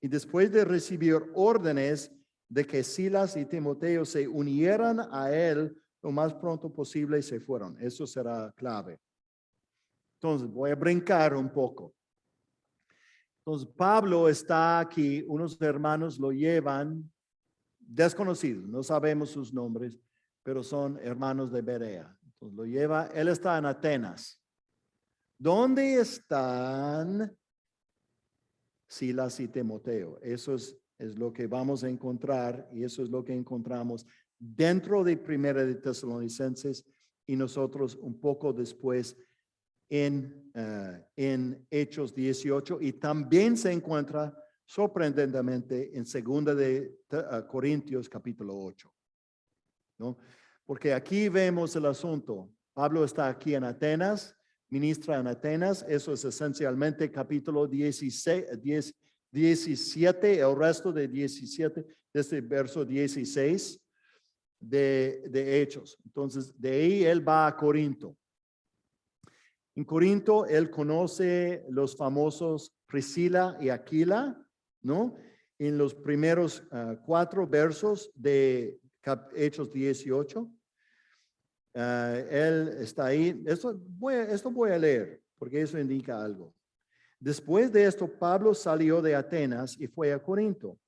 Y después de recibir órdenes de que Silas y Timoteo se unieran a él lo más pronto posible, se fueron. Eso será clave. Entonces voy a brincar un poco. Entonces Pablo está aquí, unos hermanos lo llevan desconocidos, no sabemos sus nombres, pero son hermanos de Berea. Entonces lo lleva, él está en Atenas. ¿Dónde están Silas y Timoteo? Eso es lo que vamos a encontrar y eso es lo que encontramos dentro de Primera de Tesalonicenses y nosotros un poco después en Hechos 18 y también se encuentra sorprendentemente en Segunda de Corintios capítulo 8, ¿no? Porque aquí vemos el asunto. Pablo está aquí en Atenas, ministra en Atenas, eso es esencialmente capítulo 17, el resto de 17, desde verso 16 de Hechos. Entonces, de ahí él va a Corinto. En Corinto, él conoce los famosos Priscila y Aquila, ¿no? En los primeros 4 versos de Hechos 18. Él está ahí. Esto voy a leer, porque eso indica algo. Después de esto, Pablo salió de Atenas y fue a Corinto.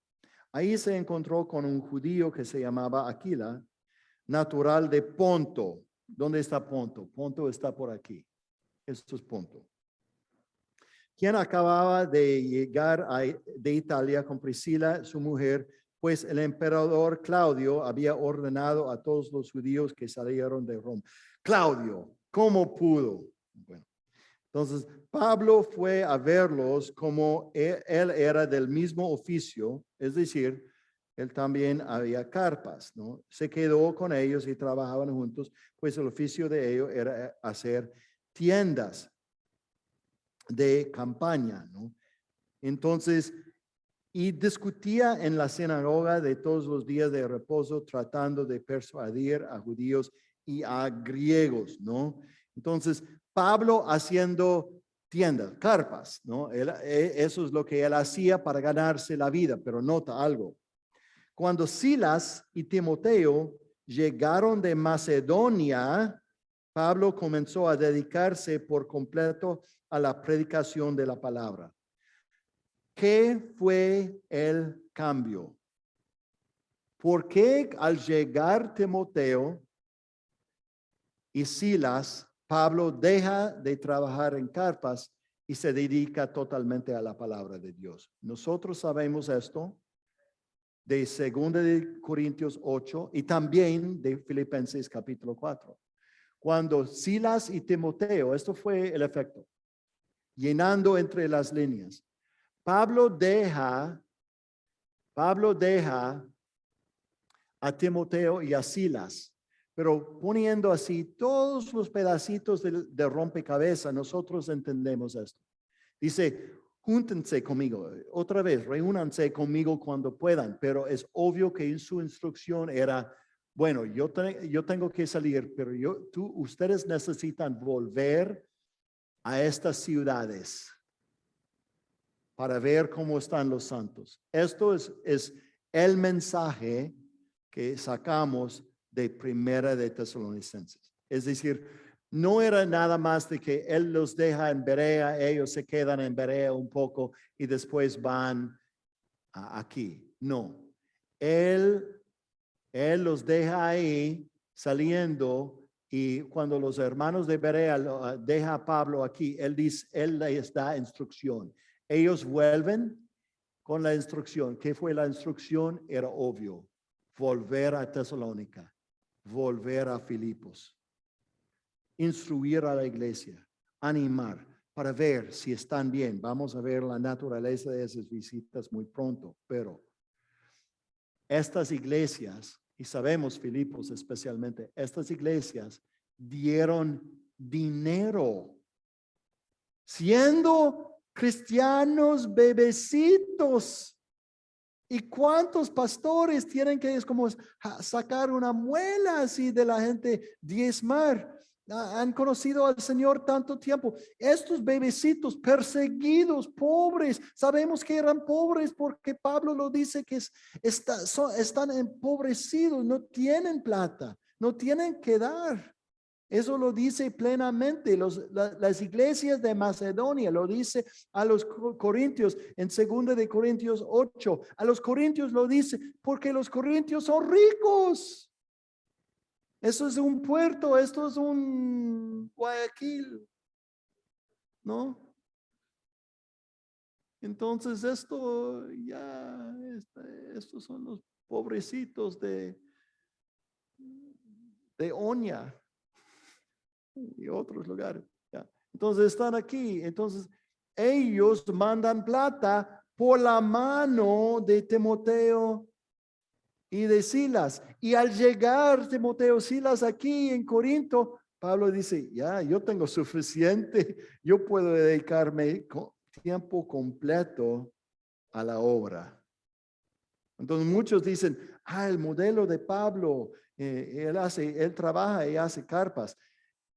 Ahí se encontró con un judío que se llamaba Aquila, natural de Ponto. ¿Dónde está Ponto? Ponto está por aquí. Esto es Ponto. Quien acababa de llegar de Italia con Priscila, su mujer, pues el emperador Claudio había ordenado a todos los judíos que salieron de Roma. Claudio, ¿cómo pudo? Bueno, entonces Pablo fue a verlos como él era del mismo oficio, es decir, él también había carpas, ¿no? Se quedó con ellos y trabajaban juntos, pues el oficio de ellos era hacer tiendas de campaña, ¿no? Entonces, y discutía en la sinagoga de todos los días de reposo, tratando de persuadir a judíos y a griegos, ¿no? Entonces, Pablo haciendo tiendas, carpas, ¿no? Eso es lo que él hacía para ganarse la vida, pero nota algo. Cuando Silas y Timoteo llegaron de Macedonia, Pablo comenzó a dedicarse por completo a la predicación de la palabra. ¿Qué fue el cambio? ¿Por qué al llegar Timoteo y Silas, Pablo deja de trabajar en carpas y se dedica totalmente a la palabra de Dios? Nosotros sabemos esto de 2 de Corintios 8 y también de Filipenses capítulo 4. Cuando Silas y Timoteo, esto fue el efecto, llenando entre las líneas. Pablo deja a Timoteo y a Silas, pero poniendo así todos los pedacitos de rompecabezas, nosotros entendemos esto. Dice, júntense conmigo, otra vez, reúnanse conmigo cuando puedan, pero es obvio que en su instrucción era, bueno, yo tengo que salir, pero ustedes necesitan volver a estas ciudades para ver cómo están los santos. Esto es el mensaje que sacamos de Primera de Tesalonicenses. Es decir, no era nada más de que él los deja en Berea, ellos se quedan en Berea un poco y después van aquí. No, Él los deja ahí saliendo, y cuando los hermanos de Berea deja a Pablo aquí, él les da instrucción. Ellos vuelven con la instrucción. ¿Qué fue la instrucción? Era obvio. Volver a Tesalónica, volver a Filipos, instruir a la iglesia, animar para ver si están bien. Vamos a ver la naturaleza de esas visitas muy pronto, pero estas iglesias, y sabemos Filipos especialmente, estas iglesias dieron dinero, siendo cristianos bebecitos. ¿Y cuántos pastores tienen que, es como sacar una muela así de la gente, diezmar? Han conocido al Señor tanto tiempo. Estos bebecitos perseguidos, pobres, sabemos que eran pobres porque Pablo lo dice que están empobrecidos, no tienen plata, no tienen que dar. Eso lo dice plenamente las iglesias de Macedonia, lo dice a los corintios en 2 de Corintios 8. A los corintios lo dice porque los corintios son ricos. Eso es un puerto, esto es un Guayaquil, ¿no? Entonces estos son los pobrecitos de Oña y otros lugares. ¿Ya? Entonces están aquí. Entonces ellos mandan plata por la mano de Timoteo y de Silas. Y al llegar Timoteo, Silas aquí en Corinto, Pablo dice, ya, yo tengo suficiente, yo puedo dedicarme tiempo completo a la obra. Entonces muchos dicen, el modelo de Pablo, él trabaja y hace carpas.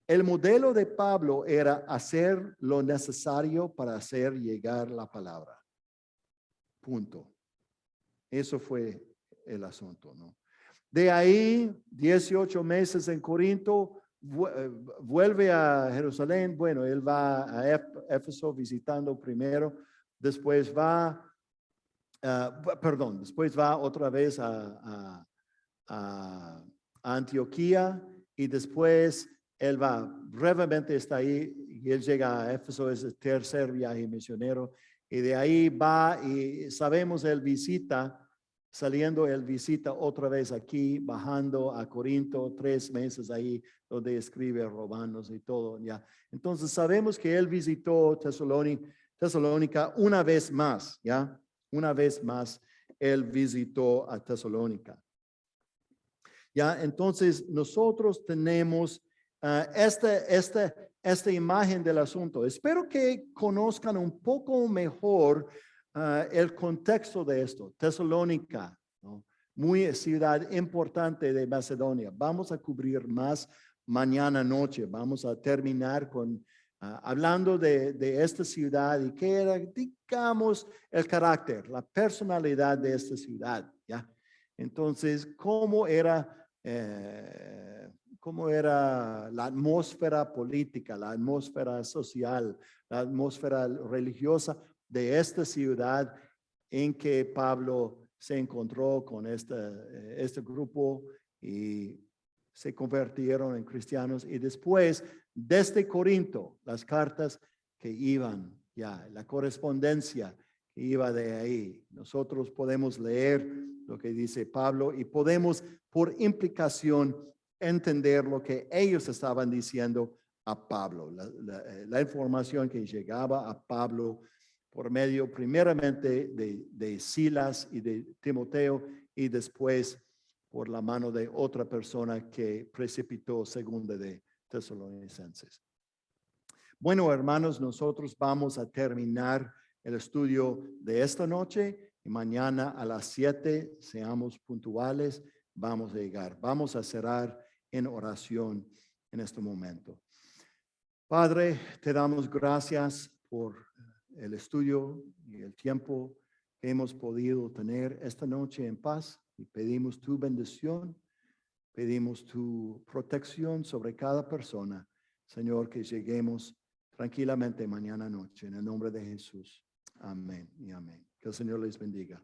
El modelo de Pablo era hacer lo necesario para hacer llegar la palabra. Punto. Eso fue el asunto, ¿no? De ahí, 18 meses en Corinto, vuelve a Jerusalén. Bueno, él va a Éfeso visitando primero, después después va otra vez a Antioquía, y después él va, brevemente está ahí, y él llega a Éfeso, es el tercer viaje misionero, y de ahí va, y sabemos él visita, saliendo él visita otra vez aquí, bajando a Corinto, 3 meses ahí, donde escribe Romanos y todo, ya. Entonces sabemos que él visitó Tesalónica una vez más, ya, una vez más él visitó a Tesalónica. Ya, entonces nosotros tenemos esta imagen del asunto. Espero que conozcan un poco mejor el contexto de esto. Tesalónica, ¿no? Muy ciudad importante de Macedonia. Vamos a cubrir más mañana noche. Vamos a terminar con hablando de esta ciudad y qué era, digamos, el carácter, la personalidad de esta ciudad. ¿Ya? Entonces, cómo era la atmósfera política, la atmósfera social, la atmósfera religiosa de esta ciudad en que Pablo se encontró con este grupo y se convirtieron en cristianos. Y después, desde Corinto, las cartas que iban, ya, la correspondencia que iba de ahí. Nosotros podemos leer lo que dice Pablo y podemos, por implicación, entender lo que ellos estaban diciendo a Pablo. La información que llegaba a Pablo por medio primeramente de Silas y de Timoteo, y después por la mano de otra persona que precipitó 2 de Tesalonicenses. Bueno, hermanos, nosotros vamos a terminar el estudio de esta noche, y mañana a las 7, seamos puntuales, vamos a llegar. Vamos a cerrar en oración en este momento. Padre, te damos gracias por el estudio y el tiempo que hemos podido tener esta noche en paz, y pedimos tu bendición, pedimos tu protección sobre cada persona, Señor, que lleguemos tranquilamente mañana noche en el nombre de Jesús. Amén y amén. Que el Señor les bendiga.